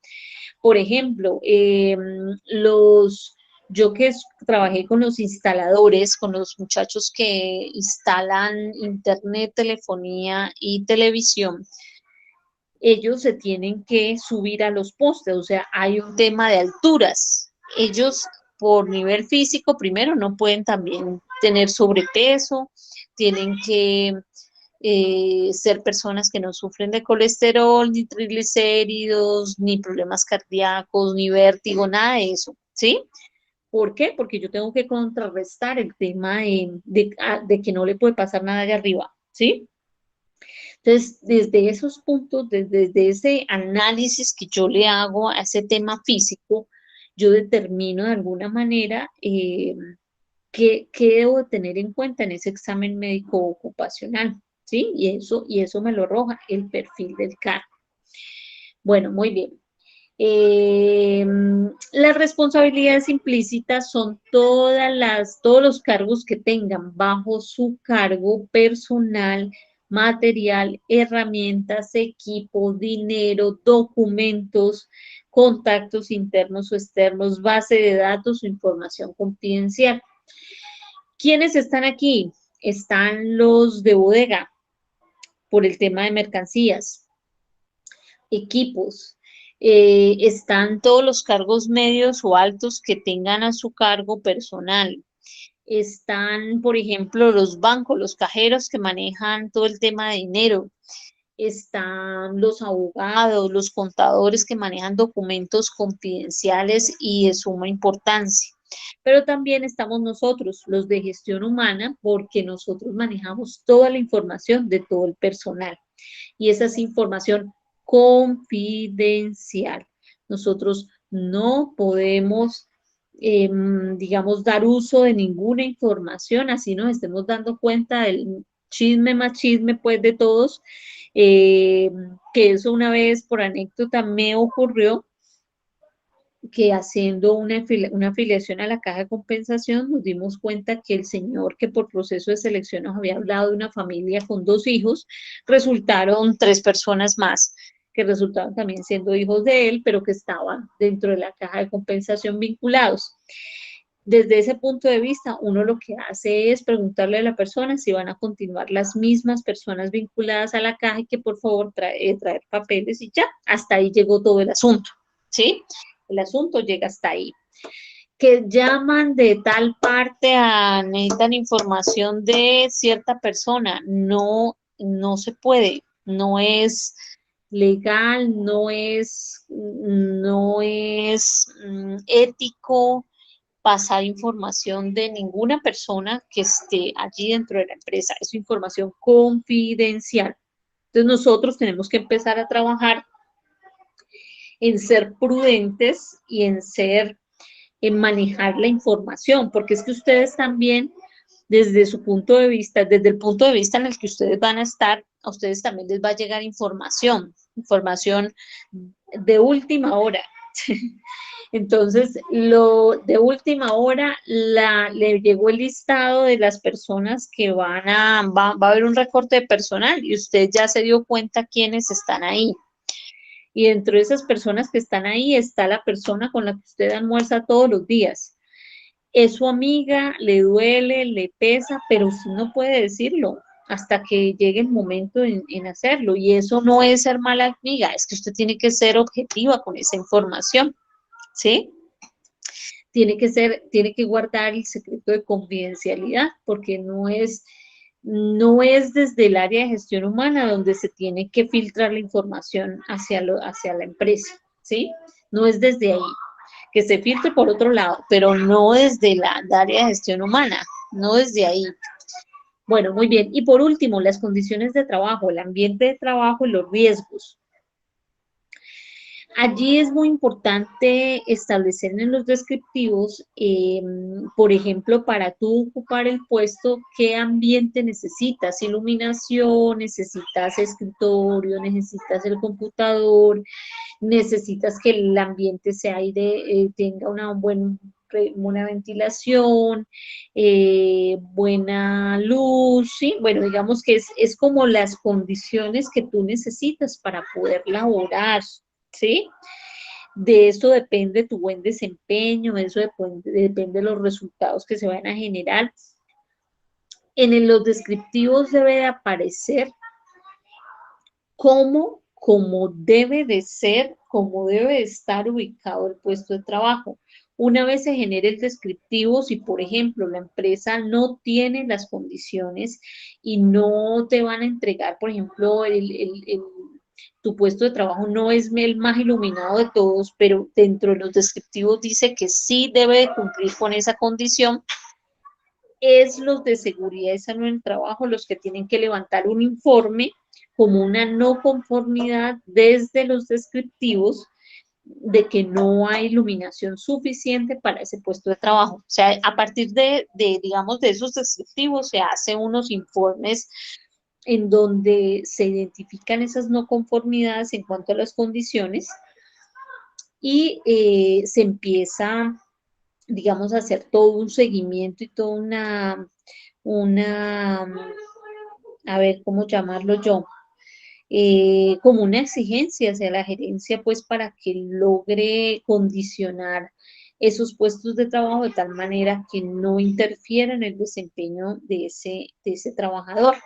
Por ejemplo, yo que trabajé con los instaladores, con los muchachos que instalan internet, telefonía y televisión, ellos se tienen que subir a los postes, o sea, hay un tema de alturas. Ellos por nivel físico, primero, no pueden también tener sobrepeso, tienen que ser personas que no sufren de colesterol, ni triglicéridos, ni problemas cardíacos, ni vértigo, nada de eso, ¿sí? ¿Por qué? Porque yo tengo que contrarrestar el tema de que no le puede pasar nada allá arriba, ¿sí? Entonces, desde esos puntos, desde ese análisis que yo le hago a ese tema físico, yo determino de alguna manera qué debo tener en cuenta en ese examen médico ocupacional, ¿sí? Y eso me lo arroja el perfil del cargo. Bueno, muy bien. Eh, las responsabilidades implícitas son todos los cargos que tengan bajo su cargo personal material, herramientas, equipo, dinero, documentos, contactos internos o externos, base de datos o información confidencial. ¿Quiénes están aquí? Están los de bodega por el tema de mercancías, equipos, están todos los cargos medios o altos que tengan a su cargo personal. Están, por ejemplo, los bancos, los cajeros que manejan todo el tema de dinero. Están los abogados, los contadores que manejan documentos confidenciales y de suma importancia. Pero también estamos nosotros, los de gestión humana, porque nosotros manejamos toda la información de todo el personal. Y esa es información confidencial. Nosotros no podemos, digamos, dar uso de ninguna información, así nos estemos dando cuenta del chisme más chisme, pues, de todos, eh, que eso una vez por anécdota me ocurrió, que haciendo una afiliación a la caja de compensación nos dimos cuenta que el señor que por proceso de selección nos había hablado de una familia con 2 hijos, resultaron 3 personas más que resultaron también siendo hijos de él, pero que estaban dentro de la caja de compensación vinculados. Desde ese punto de vista, uno lo que hace es preguntarle a la persona si van a continuar las mismas personas vinculadas a la caja y que por favor traer papeles y ya, hasta ahí llegó todo el asunto, ¿sí? El asunto llega hasta ahí. Que llaman de tal parte a, necesitan información de cierta persona, no, no se puede, no es legal, no es ético pasar información de ninguna persona que esté allí dentro de la empresa. Es información confidencial. Entonces nosotros tenemos que empezar a trabajar en ser prudentes y en manejar la información, porque es que ustedes también, desde su punto de vista, desde el punto de vista en el que ustedes van a estar, a ustedes también les va a llegar información de última hora. Entonces, lo de última hora le llegó el listado de las personas que va a haber un recorte de personal y usted ya se dio cuenta quiénes están ahí. Y dentro de esas personas que están ahí está la persona con la que usted almuerza todos los días. Es su amiga, le duele, le pesa, pero usted no puede decirlo hasta que llegue el momento en hacerlo. Y eso no es ser mala amiga, es que usted tiene que ser objetiva con esa información, ¿sí? Tiene que guardar el secreto de confidencialidad, porque no es desde el área de gestión humana donde se tiene que filtrar la información hacia la empresa, ¿sí? No es desde ahí, que se filtre por otro lado, pero no desde la área de gestión humana, no desde ahí. Bueno, muy bien. Y por último, las condiciones de trabajo, el ambiente de trabajo y los riesgos. Allí es muy importante establecer en los descriptivos, por ejemplo, para tú ocupar el puesto, qué ambiente necesitas, iluminación, necesitas escritorio, necesitas el computador, necesitas que el ambiente sea aire, tenga buena ventilación, buena luz, ¿sí? Bueno, digamos que es como las condiciones que tú necesitas para poder laborar, ¿sí? De eso depende tu buen desempeño, de eso depende de los resultados que se van a generar. Los descriptivos debe de aparecer cómo debe de ser, cómo debe de estar ubicado el puesto de trabajo. Una vez se genere el descriptivo, si por ejemplo la empresa no tiene las condiciones y no te van a entregar, por ejemplo, tu puesto de trabajo no es el más iluminado de todos, pero dentro de los descriptivos dice que sí debe de cumplir con esa condición, es los de seguridad y salud en el trabajo los que tienen que levantar un informe como una no conformidad desde los descriptivos de que no hay iluminación suficiente para ese puesto de trabajo. O sea, a partir digamos, de esos descriptivos se hacen unos informes en donde se identifican esas no conformidades en cuanto a las condiciones y se empieza, digamos, a hacer todo un seguimiento y toda una a ver, ¿cómo llamarlo yo? Como una exigencia hacia la gerencia, pues para que logre condicionar esos puestos de trabajo de tal manera que no interfiera en el desempeño de ese trabajador.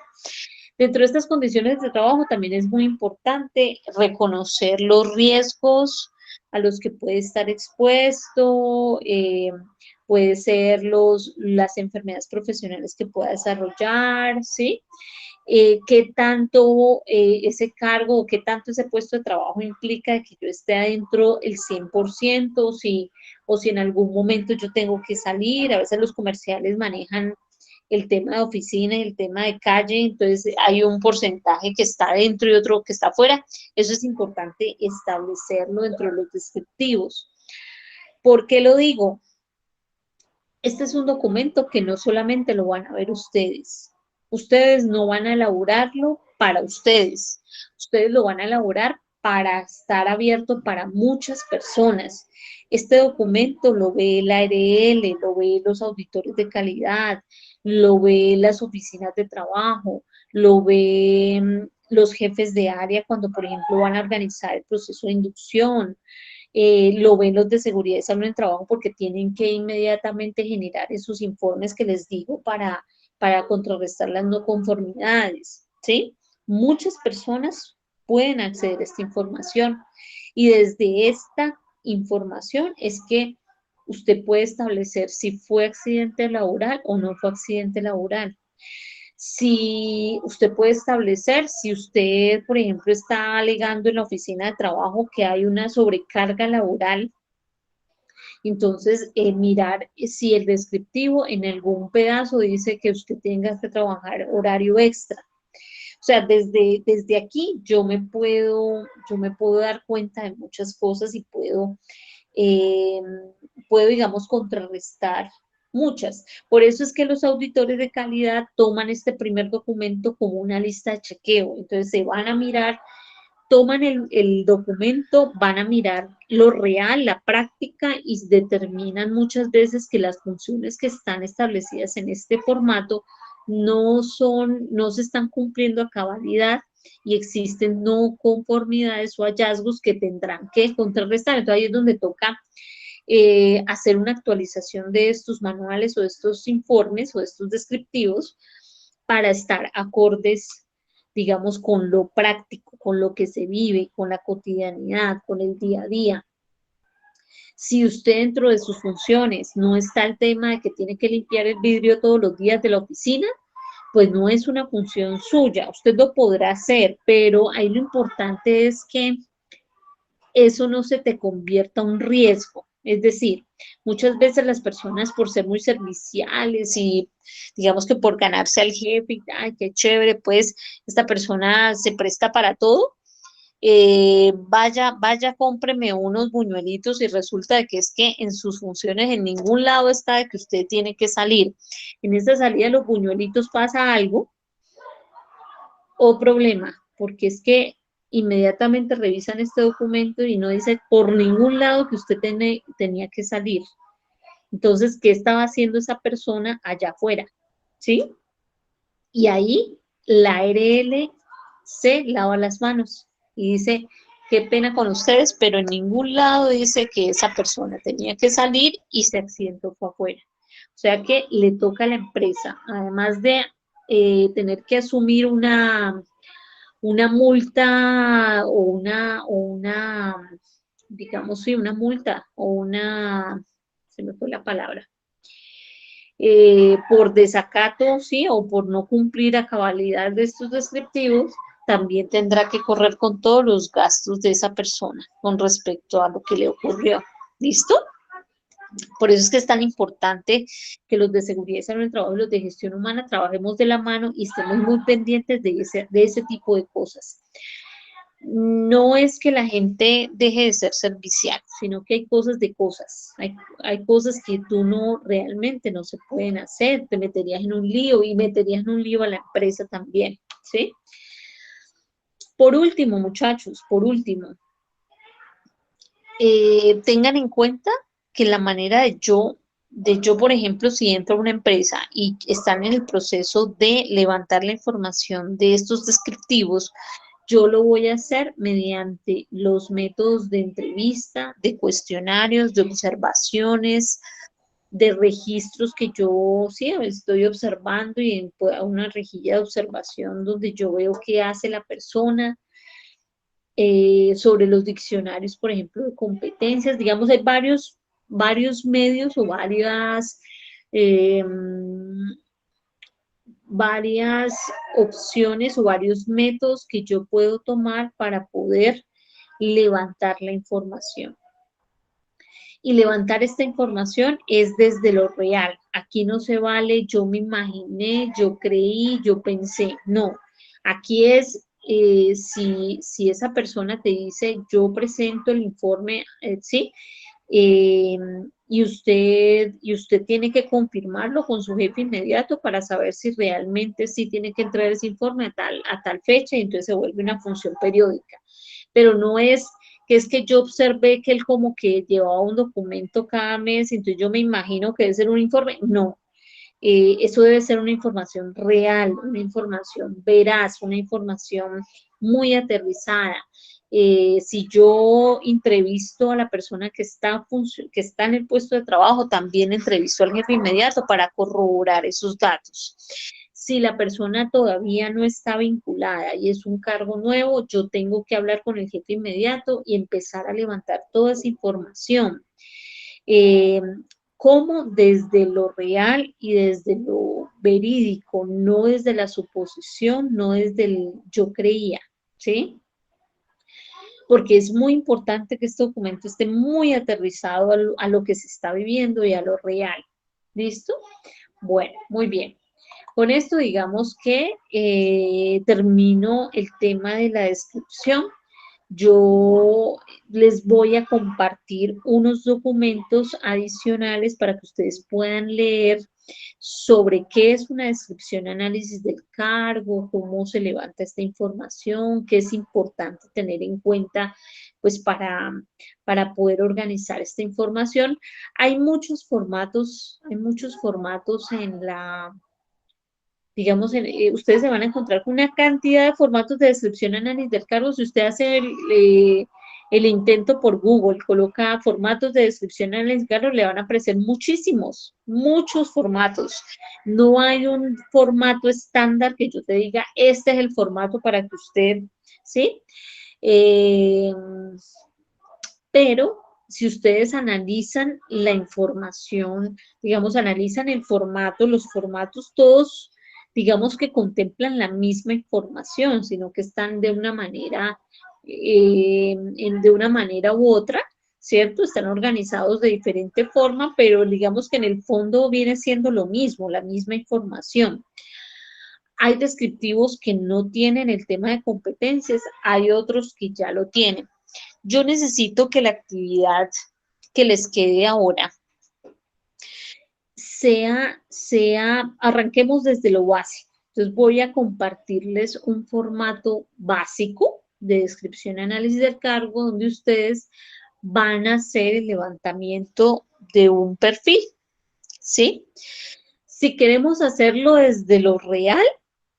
Dentro de estas condiciones de trabajo también es muy importante reconocer los riesgos a los que puede estar expuesto, puede ser las enfermedades profesionales que pueda desarrollar, ¿sí? Qué tanto ese cargo o qué tanto ese puesto de trabajo implica que yo esté adentro el 100%, o si en algún momento yo tengo que salir. A veces los comerciales manejan el tema de oficina y el tema de calle, entonces hay un porcentaje que está dentro y otro que está afuera. Eso es importante establecerlo dentro de los descriptivos. ¿Por qué lo digo? Este es un documento que no solamente lo van a ver ustedes. Ustedes no van a elaborarlo para ustedes. Ustedes lo van a elaborar para estar abierto para muchas personas. Este documento lo ve la ARL, lo ve los auditores de calidad, lo ve las oficinas de trabajo, lo ven los jefes de área cuando, por ejemplo, van a organizar el proceso de inducción, lo ven los de seguridad y salud en el trabajo porque tienen que inmediatamente generar esos informes que les digo para contrarrestar las no conformidades, ¿sí? Muchas personas pueden acceder a esta información y desde esta información es que usted puede establecer si fue accidente laboral o no fue accidente laboral. Si usted puede establecer, si usted, por ejemplo, está alegando en la oficina de trabajo que hay una sobrecarga laboral, entonces mirar si el descriptivo en algún pedazo dice que usted tenga que trabajar horario extra. O sea, desde aquí yo me puedo dar cuenta de muchas cosas y eh, puedo, digamos, contrarrestar muchas. Por eso es que los auditores de calidad toman este primer documento como una lista de chequeo. Entonces se van a mirar, toman el documento, van a mirar lo real, la práctica y determinan muchas veces que las funciones que están establecidas en este formato no se están cumpliendo a cabalidad y existen no conformidades o hallazgos que tendrán que contrarrestar. Entonces ahí es donde toca hacer una actualización de estos manuales o de estos informes o de estos descriptivos para estar acordes, digamos, con lo práctico, con lo que se vive, con la cotidianidad, con el día a día. Si usted dentro de sus funciones no está el tema de que tiene que limpiar el vidrio todos los días de la oficina, pues no es una función suya. Usted lo podrá hacer, pero ahí lo importante es que eso no se te convierta en un riesgo. Es decir, muchas veces las personas por ser muy serviciales y digamos que por ganarse al jefe, y, ay, qué chévere, pues esta persona se presta para todo. Vaya, cómpreme unos buñuelitos y resulta de que es que en sus funciones en ningún lado está de que usted tiene que salir. En esta salida de los buñuelitos pasa algo o problema, porque es que inmediatamente revisan este documento y no dice por ningún lado que usted tenía que salir. Entonces, ¿qué estaba haciendo esa persona allá afuera? ¿Sí? Y ahí la ARL se lava las manos y dice, qué pena con ustedes, pero en ningún lado dice que esa persona tenía que salir y se accidentó fue afuera. O sea que le toca a la empresa, además de tener que asumir una multa digamos, sí, una multa se me fue la palabra, por desacato, sí, o por no cumplir a cabalidad de estos descriptivos, también tendrá que correr con todos los gastos de esa persona con respecto a lo que le ocurrió. ¿Listo? Por eso es que es tan importante que los de seguridad y salud en el trabajo y los de gestión humana trabajemos de la mano y estemos muy pendientes de ese tipo de cosas. No es que la gente deje de ser servicial, sino que hay cosas de cosas. Hay cosas que tú no realmente no se pueden hacer. Te meterías en un lío y meterías en un lío a la empresa también, ¿sí? Por último, muchachos, por último, tengan en cuenta que la manera de yo de yo, por ejemplo, si entro a una empresa y están en el proceso de levantar la información de estos descriptivos, yo lo voy a hacer mediante los métodos de entrevista, de cuestionarios, de observaciones, de registros que yo sí estoy observando y en una rejilla de observación donde yo veo qué hace la persona, sobre los diccionarios, por ejemplo, de competencias. Digamos, hay varios medios o eh, varias opciones o varios métodos que yo puedo tomar para poder levantar la información. Y levantar esta información es desde lo real. Aquí no se vale, yo me imaginé, yo creí, yo pensé. No, aquí es si esa persona te dice, yo presento el informe, ¿sí? Eh, y usted tiene que confirmarlo con su jefe inmediato para saber si realmente sí tiene que entregar ese informe a tal fecha y entonces se vuelve una función periódica. Pero no es que yo observé que él como que llevaba un documento cada mes, entonces yo me imagino que debe ser un informe. No, eso debe ser una información real, una información veraz, una información muy aterrizada. Si yo entrevisto a la persona que está en el puesto de trabajo, también entrevisto al jefe inmediato para corroborar esos datos. Si la persona todavía no está vinculada y es un cargo nuevo, yo tengo que hablar con el jefe inmediato y empezar a levantar toda esa información. Eh, como desde lo real y desde lo verídico, no desde la suposición, no desde el yo creía, ¿sí? Porque es muy importante que este documento esté muy aterrizado a lo que se está viviendo y a lo real. ¿Listo? Bueno, muy bien. Con esto digamos que termino el tema de la descripción. Yo les voy a compartir unos documentos adicionales para que ustedes puedan leer sobre qué es una descripción, análisis del cargo, cómo se levanta esta información, qué es importante tener en cuenta pues para poder organizar esta información. Hay muchos formatos digamos, ustedes se van a encontrar con una cantidad de formatos de descripción, análisis del cargo. Si usted hace el intento por Google, coloca formatos de descripción, análisis del cargo, le van a aparecer muchos formatos. No hay un formato estándar que yo te diga, este es el formato para que usted, ¿sí? Eh, pero si ustedes analizan la información, digamos, analizan el formato, los formatos todos, digamos que contemplan la misma información, sino que están de una manera u otra, ¿cierto? Están organizados de diferente forma, pero digamos que en el fondo viene siendo lo mismo, la misma información. Hay descriptivos que no tienen el tema de competencias, hay otros que ya lo tienen. Yo necesito que la actividad que les quede ahora arranquemos desde lo básico. Entonces voy a compartirles un formato básico de descripción y análisis del cargo donde ustedes van a hacer el levantamiento de un perfil, ¿sí? Si queremos hacerlo desde lo real,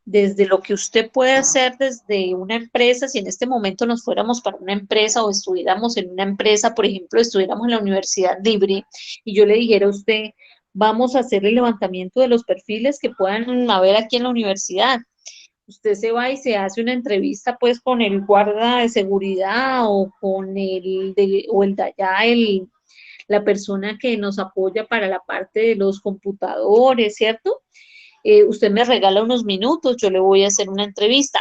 desde lo que usted puede hacer desde una empresa, si en este momento nos fuéramos para una empresa o estuviéramos en una empresa, por ejemplo, estuviéramos en la Universidad Libre y yo le dijera a usted, vamos a hacer el levantamiento de los perfiles que puedan haber aquí en la universidad. Usted se va y se hace una entrevista pues con el guarda de seguridad o con el de allá, la persona que nos apoya para la parte de los computadores, ¿cierto? Usted me regala unos minutos, yo le voy a hacer una entrevista.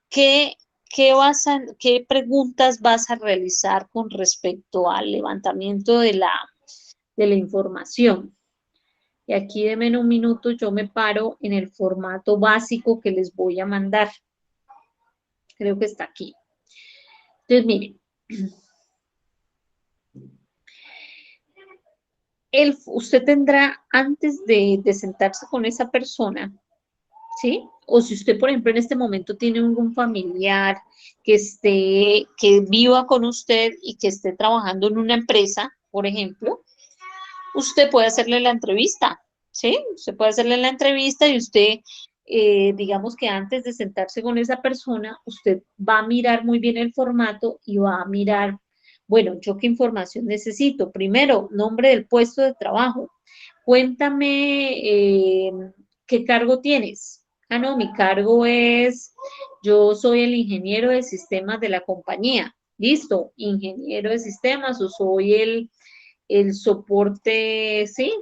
¿Qué, qué preguntas vas a realizar con respecto al levantamiento de la información? Y aquí deme un minuto, yo me paro en el formato básico que les voy a mandar. Creo que está aquí. Entonces, miren, usted tendrá, antes de sentarse con esa persona, ¿sí? O si usted, por ejemplo, en este momento tiene algún familiar que viva con usted y que esté trabajando en una empresa, por ejemplo, usted puede hacerle la entrevista, ¿sí? Usted puede hacerle la entrevista y usted, digamos que antes de sentarse con esa persona, usted va a mirar muy bien el formato y va a mirar, bueno, yo qué información necesito. Primero, nombre del puesto de trabajo. Cuéntame qué cargo tienes. Ah, no, mi cargo es, yo soy el ingeniero de sistemas de la compañía. Listo, ingeniero de sistemas o soy el soporte, sí,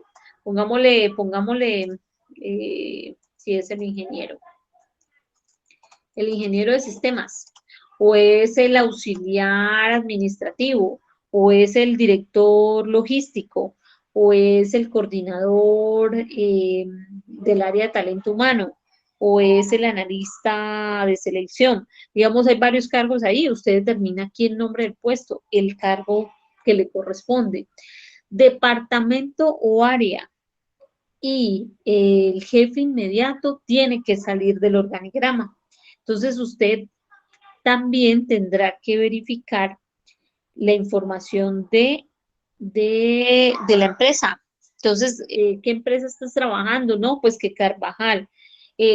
pongámosle, si es el ingeniero de sistemas, o es el auxiliar administrativo, o es el director logístico, o es el coordinador del área de talento humano, o es el analista de selección. Digamos, hay varios cargos ahí, usted determina quién nombre del puesto, el cargo que le corresponde. Departamento o área y el jefe inmediato tiene que salir del organigrama. Entonces usted también tendrá que verificar la información de la empresa. Entonces, ¿qué empresa estás trabajando? No, pues que Carvajal.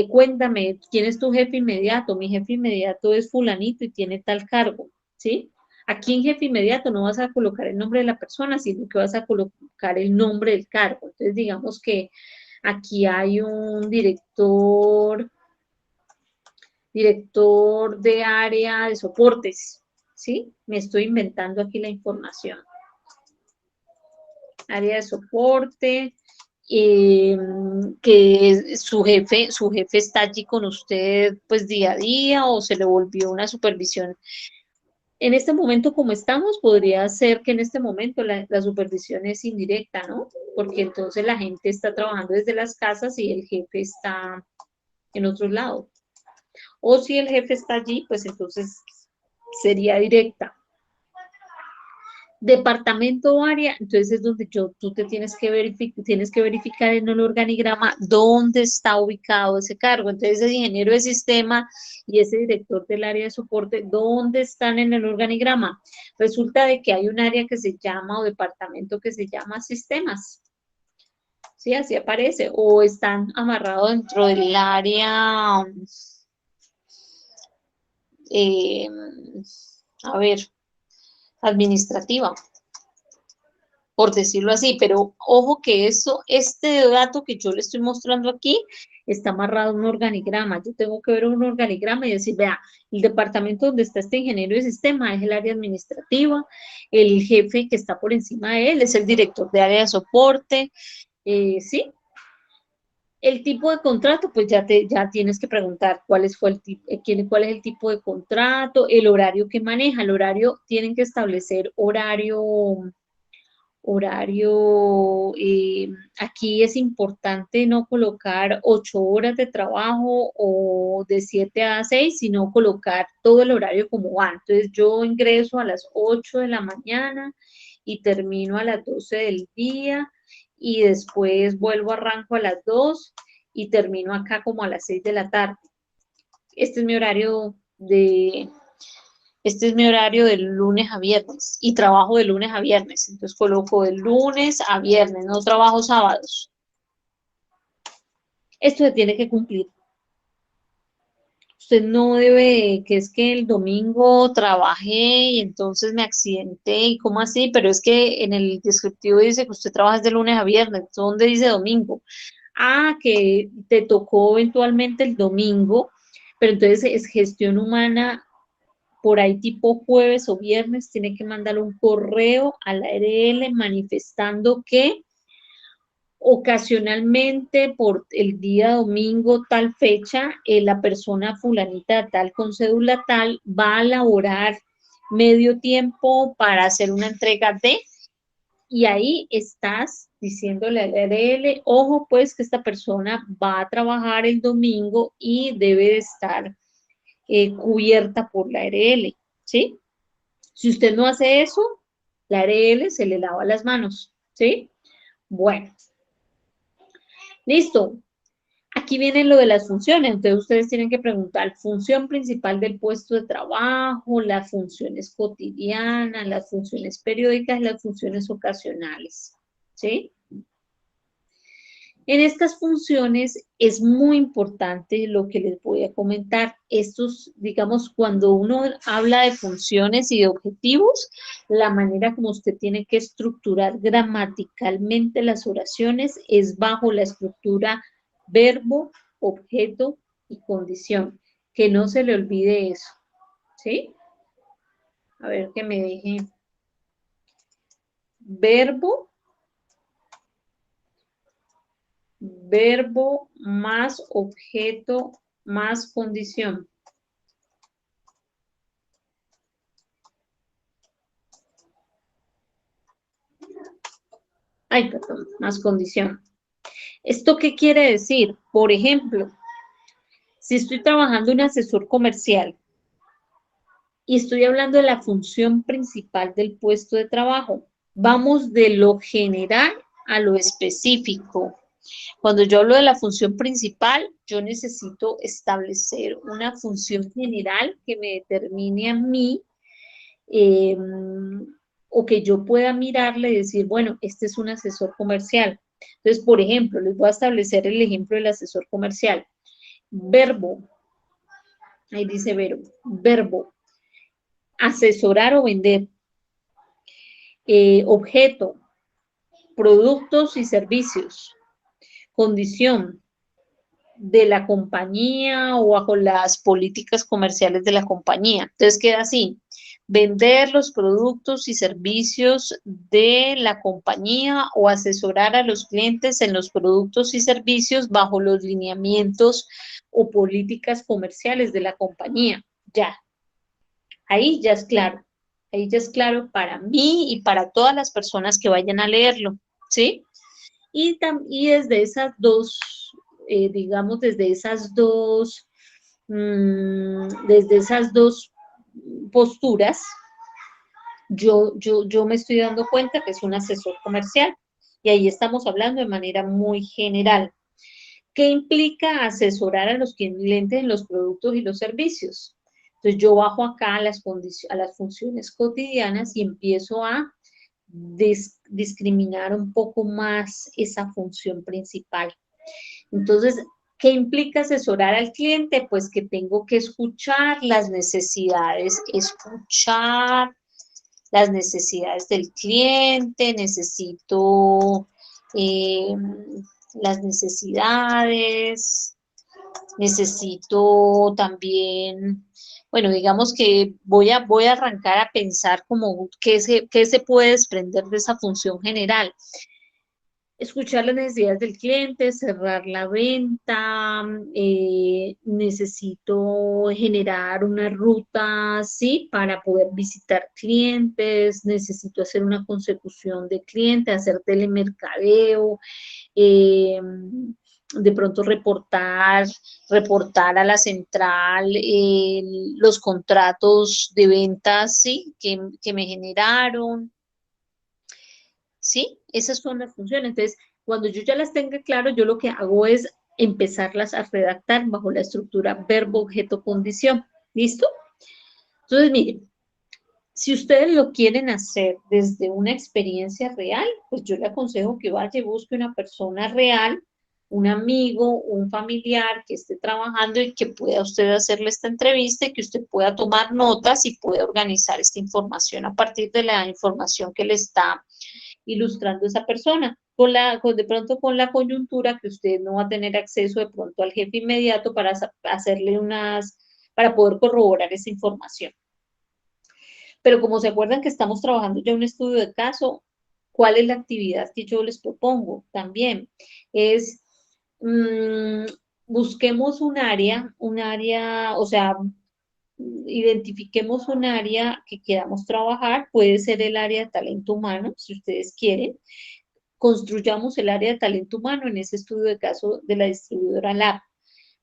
Cuéntame, ¿quién es tu jefe inmediato? Mi jefe inmediato es fulanito y tiene tal cargo, ¿sí? Aquí en jefe inmediato no vas a colocar el nombre de la persona, sino que vas a colocar el nombre del cargo. Entonces, digamos que aquí hay un director de área de soportes, ¿sí? Me estoy inventando aquí la información. Área de soporte, que su jefe está allí con usted pues día a día o se le volvió una supervisión. En este momento, como estamos, podría ser que en este momento la supervisión es indirecta, ¿no? Porque entonces la gente está trabajando desde las casas y el jefe está en otro lado. O si el jefe está allí, pues entonces sería directa. Departamento o área, entonces es donde tú te tienes que verificar en el organigrama dónde está ubicado ese cargo. Entonces, el ingeniero de sistema y ese director del área de soporte, ¿dónde están en el organigrama? Resulta de que hay un área que se llama o departamento que se llama sistemas. Sí, así aparece. O están amarrados dentro del área, eh, a ver, administrativa, por decirlo así, pero ojo que este dato que yo le estoy mostrando aquí está amarrado a un organigrama. Yo tengo que ver un organigrama y decir, vea, el departamento donde está este ingeniero de sistema es el área administrativa, el jefe que está por encima de él es el director de área de soporte, ¿sí? El tipo de contrato, pues ya tienes que preguntar cuál es el tipo de contrato, el horario que maneja. El horario, tienen que establecer horario, aquí es importante no colocar 8 horas de trabajo o de 7 a 6, sino colocar todo el horario como va. Entonces yo ingreso a las 8 de la mañana y termino a las 12 del día y después vuelvo, arranco a las 2 y termino acá como a las 6 de la tarde. Este es mi horario este es mi horario de lunes a viernes y trabajo de lunes a viernes. Entonces coloco de lunes a viernes, no trabajo sábados. Esto se tiene que cumplir. Usted no debe, que es que el domingo trabajé y entonces me accidenté y cómo así, pero es que en el descriptivo dice que usted trabaja de lunes a viernes. ¿Dónde dice domingo? Ah, que te tocó eventualmente el domingo, pero entonces es gestión humana por ahí tipo jueves o viernes, tiene que mandar un correo a la ARL manifestando que ocasionalmente por el día domingo tal fecha, la persona fulanita tal con cédula tal va a laborar medio tiempo para hacer una entrega de, y ahí estás diciéndole a la ARL, ojo pues que esta persona va a trabajar el domingo y debe de estar cubierta por la ARL, ¿sí? Si usted no hace eso, la ARL se le lava las manos, ¿sí? Bueno, listo. Aquí viene lo de las funciones, entonces ustedes tienen que preguntar función principal del puesto de trabajo, las funciones cotidianas, las funciones periódicas, las funciones ocasionales, ¿sí? En estas funciones es muy importante lo que les voy a comentar. Estos, digamos, cuando uno habla de funciones y de objetivos, la manera como usted tiene que estructurar gramaticalmente las oraciones es bajo la estructura verbo, objeto y condición. Que no se le olvide eso, ¿sí? A ver que me deje verbo, verbo más objeto más condición. Ay, perdón, más condición. ¿Esto qué quiere decir? Por ejemplo, si estoy trabajando en asesor comercial y estoy hablando de la función principal del puesto de trabajo, vamos de lo general a lo específico. Cuando yo hablo de la función principal, yo necesito establecer una función general que me determine a mí eh, o que yo pueda mirarle y decir, bueno, este es un asesor comercial. Entonces, por ejemplo, les voy a establecer el ejemplo del asesor comercial. Verbo, ahí dice verbo, asesorar o vender. Objeto, productos y servicios. Condición, de la compañía o bajo las políticas comerciales de la compañía. Entonces queda así, vender los productos y servicios de la compañía o asesorar a los clientes en los productos y servicios bajo los lineamientos o políticas comerciales de la compañía. Ya, ahí ya es claro. Ahí ya es claro para mí y para todas las personas que vayan a leerlo, ¿sí? Y desde esas dos, digamos, desde esas dos posturas, yo me estoy dando cuenta que es un asesor comercial. Y ahí estamos hablando de manera muy general. ¿Qué implica asesorar a los clientes en los productos y los servicios? Entonces yo bajo acá a las funciones cotidianas y empiezo a discriminar un poco más esa función principal. Entonces, ¿qué implica asesorar al cliente? Pues que tengo que escuchar las necesidades, escuchar las necesidades del cliente, necesito eh, las necesidades, necesito también, bueno, digamos que voy a arrancar a pensar como qué se puede desprender de esa función general. Escuchar las necesidades del cliente, cerrar la venta, necesito generar una ruta, ¿sí? Para poder visitar clientes, necesito hacer una consecución de clientes, hacer telemercadeo, eh, de pronto reportar a la central los contratos de ventas, ¿sí? Que me generaron, ¿sí? Esas son las funciones. Entonces, cuando yo ya las tenga claro, yo lo que hago es empezarlas a redactar bajo la estructura verbo, objeto, condición. ¿Listo? Entonces, miren, si ustedes lo quieren hacer desde una experiencia real, pues yo le aconsejo que vaya y busque una persona real, un amigo, un familiar que esté trabajando y que pueda usted hacerle esta entrevista y que usted pueda tomar notas y pueda organizar esta información a partir de la información que le está ilustrando esa persona. De pronto con la coyuntura que usted no va a tener acceso de pronto al jefe inmediato para hacerle para poder corroborar esa información. Pero como se acuerdan que estamos trabajando ya un estudio de caso, ¿cuál es la actividad que yo les propongo? También es, mmm, busquemos o sea, identifiquemos un área que queramos trabajar, puede ser el área de talento humano, si ustedes quieren, construyamos el área de talento humano en ese estudio de caso de la distribuidora Lab.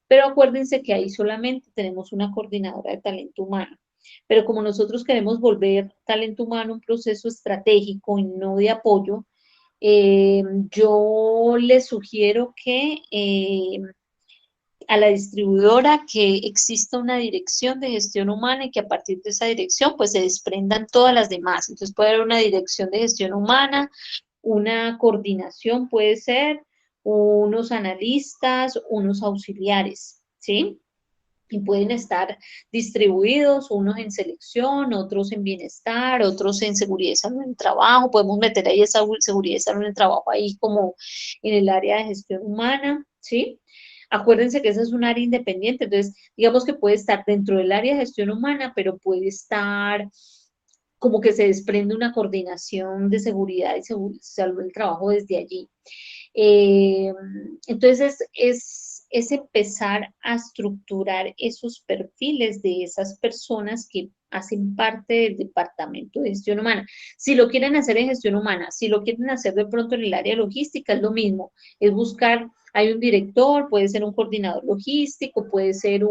Pero acuérdense que ahí solamente tenemos una coordinadora de talento humano. Pero como nosotros queremos volver talento humano un proceso estratégico y no de apoyo, eh, yo les sugiero que a la distribuidora que exista una dirección de gestión humana y que a partir de esa dirección pues se desprendan todas las demás. Entonces puede haber una dirección de gestión humana, una coordinación puede ser, unos analistas, unos auxiliares, ¿sí? Y pueden estar distribuidos, unos en selección, otros en bienestar, otros en seguridad y salud en el trabajo. Podemos meter ahí esa seguridad y salud en el trabajo ahí como en el área de gestión humana, ¿sí? Acuérdense que esa es un área independiente, entonces digamos que puede estar dentro del área de gestión humana, pero puede estar como que se desprende una coordinación de seguridad y salud del trabajo desde allí. Eh, entonces, es empezar a estructurar esos perfiles de esas personas que hacen parte del departamento de gestión humana. Si lo quieren hacer en gestión humana, si lo quieren hacer de pronto en el área logística, es lo mismo, es buscar, hay un director, puede ser un coordinador logístico, puede ser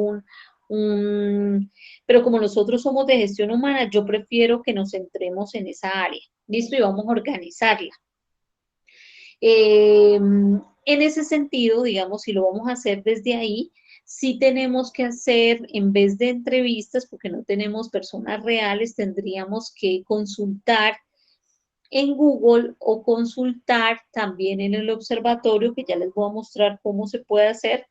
pero como nosotros somos de gestión humana, yo prefiero que nos centremos en esa área. Listo, y vamos a organizarla. En ese sentido, digamos, si lo vamos a hacer desde ahí, sí tenemos que hacer, en vez de entrevistas, porque no tenemos personas reales, tendríamos que consultar en Google o consultar también en el observatorio, que ya les voy a mostrar cómo se puede hacer,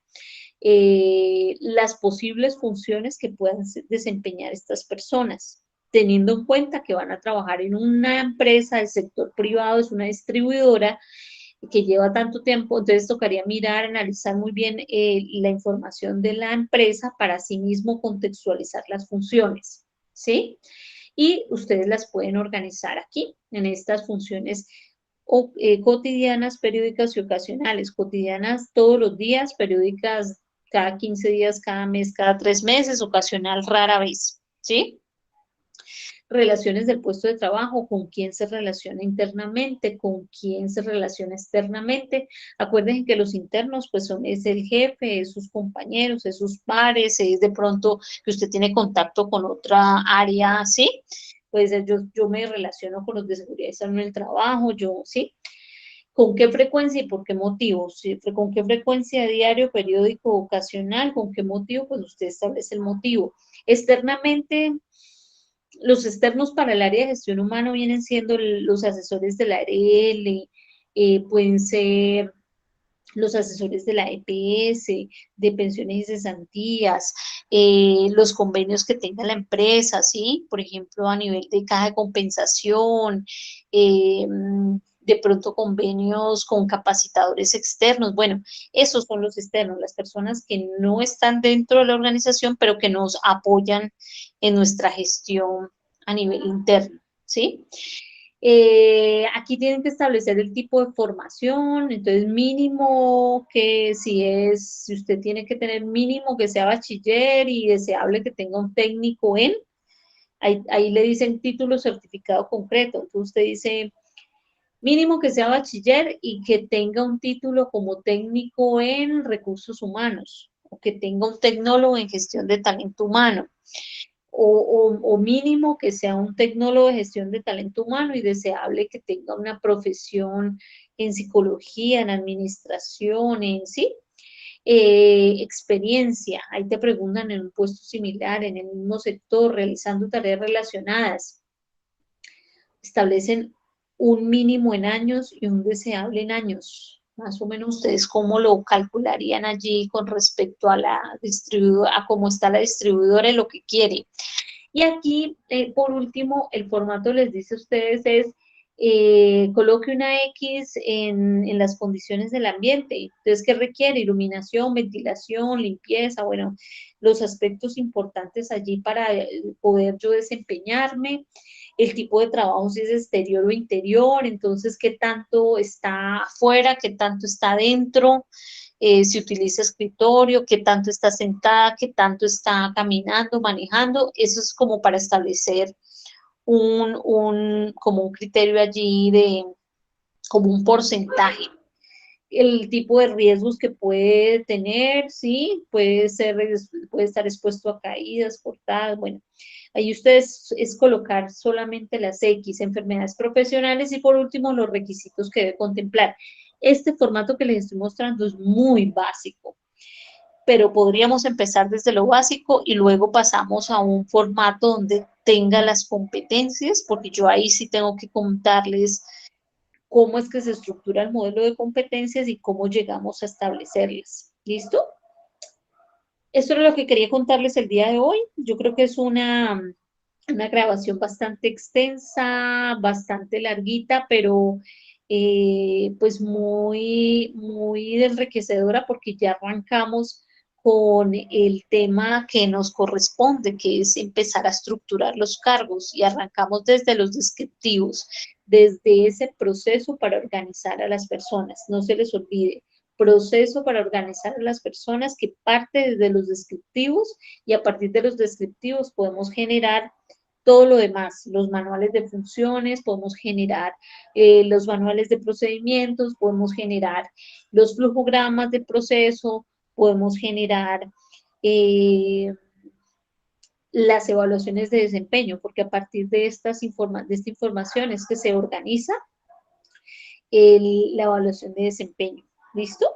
las posibles funciones que puedan desempeñar estas personas, teniendo en cuenta que van a trabajar en una empresa del sector privado, es una distribuidora, que lleva tanto tiempo, entonces tocaría mirar, analizar muy bien la información de la empresa para sí mismo contextualizar las funciones, ¿sí? Y ustedes las pueden organizar aquí, en estas funciones cotidianas, periódicas y ocasionales. Cotidianas todos los días, periódicas cada 15 días, cada mes, cada 3 meses, ocasional rara vez, ¿sí? Relaciones del puesto de trabajo, con quién se relaciona internamente, con quién se relaciona externamente. Acuérdense que los internos, pues es el jefe, es sus compañeros, es sus pares, es de pronto que usted tiene contacto con otra área, ¿sí? Pues yo me relaciono con los de seguridad y salud en el trabajo, yo, ¿sí? ¿Con qué frecuencia y por qué motivo? ¿Sí? ¿Con qué frecuencia diario, periódico, ocasional? ¿Con qué motivo? Pues usted establece el motivo. Externamente, los externos para el área de gestión humana vienen siendo los asesores de la ARL, pueden ser los asesores de la EPS, de pensiones y cesantías, los convenios que tenga la empresa, ¿sí? Por ejemplo, a nivel de caja de compensación, de pronto convenios con capacitadores externos. Bueno, esos son los externos, las personas que no están dentro de la organización, pero que nos apoyan en nuestra gestión a nivel interno, ¿sí? Aquí tienen que establecer el tipo de formación, entonces mínimo que si usted tiene que tener mínimo que sea bachiller y deseable que tenga un técnico ahí le dicen título certificado concreto, entonces usted dice mínimo que sea bachiller y que tenga un título como técnico en recursos humanos o que tenga un tecnólogo en gestión de talento humano o mínimo que sea un tecnólogo de gestión de talento humano y deseable que tenga una profesión en psicología, en administración, en sí, experiencia. Ahí te preguntan en un puesto similar, en el mismo sector, realizando tareas relacionadas. Establecen un mínimo en años y un deseable en años. Más o menos ustedes cómo lo calcularían allí con respecto a la distribuidora, a cómo está la distribuidora y lo que quiere. Y aquí, por último, el formato les dice a ustedes es coloque una X en las condiciones del ambiente. Entonces, ¿qué requiere? Iluminación, ventilación, limpieza, bueno, los aspectos importantes allí para poder yo desempeñarme. El tipo de trabajo, si es exterior o interior, entonces, ¿qué tanto está afuera, qué tanto está adentro? Si utiliza escritorio, qué tanto está sentada, qué tanto está caminando, manejando, eso es como para establecer como un criterio allí como un porcentaje. El tipo de riesgos que puede tener, sí, puede estar expuesto a caídas, cortadas, bueno, ahí ustedes es colocar solamente las X, enfermedades profesionales y por último los requisitos que debe contemplar. Este formato que les estoy mostrando es muy básico, pero podríamos empezar desde lo básico y luego pasamos a un formato donde tenga las competencias, porque yo ahí sí tengo que contarles cómo es que se estructura el modelo de competencias y cómo llegamos a establecerlas. ¿Listo? Esto es lo que quería contarles el día de hoy. Yo creo que es una grabación bastante extensa, bastante larguita, pero pues muy enriquecedora porque ya arrancamos con el tema que nos corresponde, que es empezar a estructurar los cargos y arrancamos desde los descriptivos, desde ese proceso para organizar a las personas. No se les olvide, proceso para organizar a las personas que parte desde los descriptivos y a partir de los descriptivos podemos generar todo lo demás, los manuales de funciones, podemos generar los manuales de procedimientos, podemos generar los flujogramas de proceso, podemos generar eh, las evaluaciones de desempeño, porque a partir de de esta información es que se organiza la evaluación de desempeño. ¿Listo?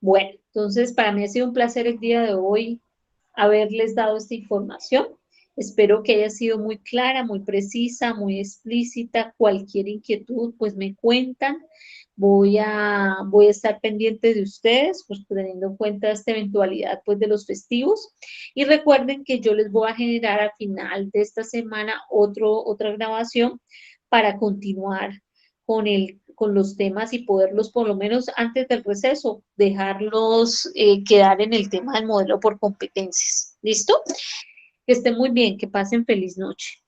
Bueno, entonces para mí ha sido un placer el día de hoy haberles dado esta información. Espero que haya sido muy clara, muy precisa, muy explícita. Cualquier inquietud, pues me cuentan. Voy a estar pendiente de ustedes, pues teniendo en cuenta esta eventualidad pues de los festivos. Y recuerden que yo les voy a generar al final de esta semana otra grabación para continuar con los temas y poderlos, por lo menos antes del receso, dejarlos quedar en el tema del modelo por competencias. ¿Listo? Que estén muy bien, que pasen feliz noche.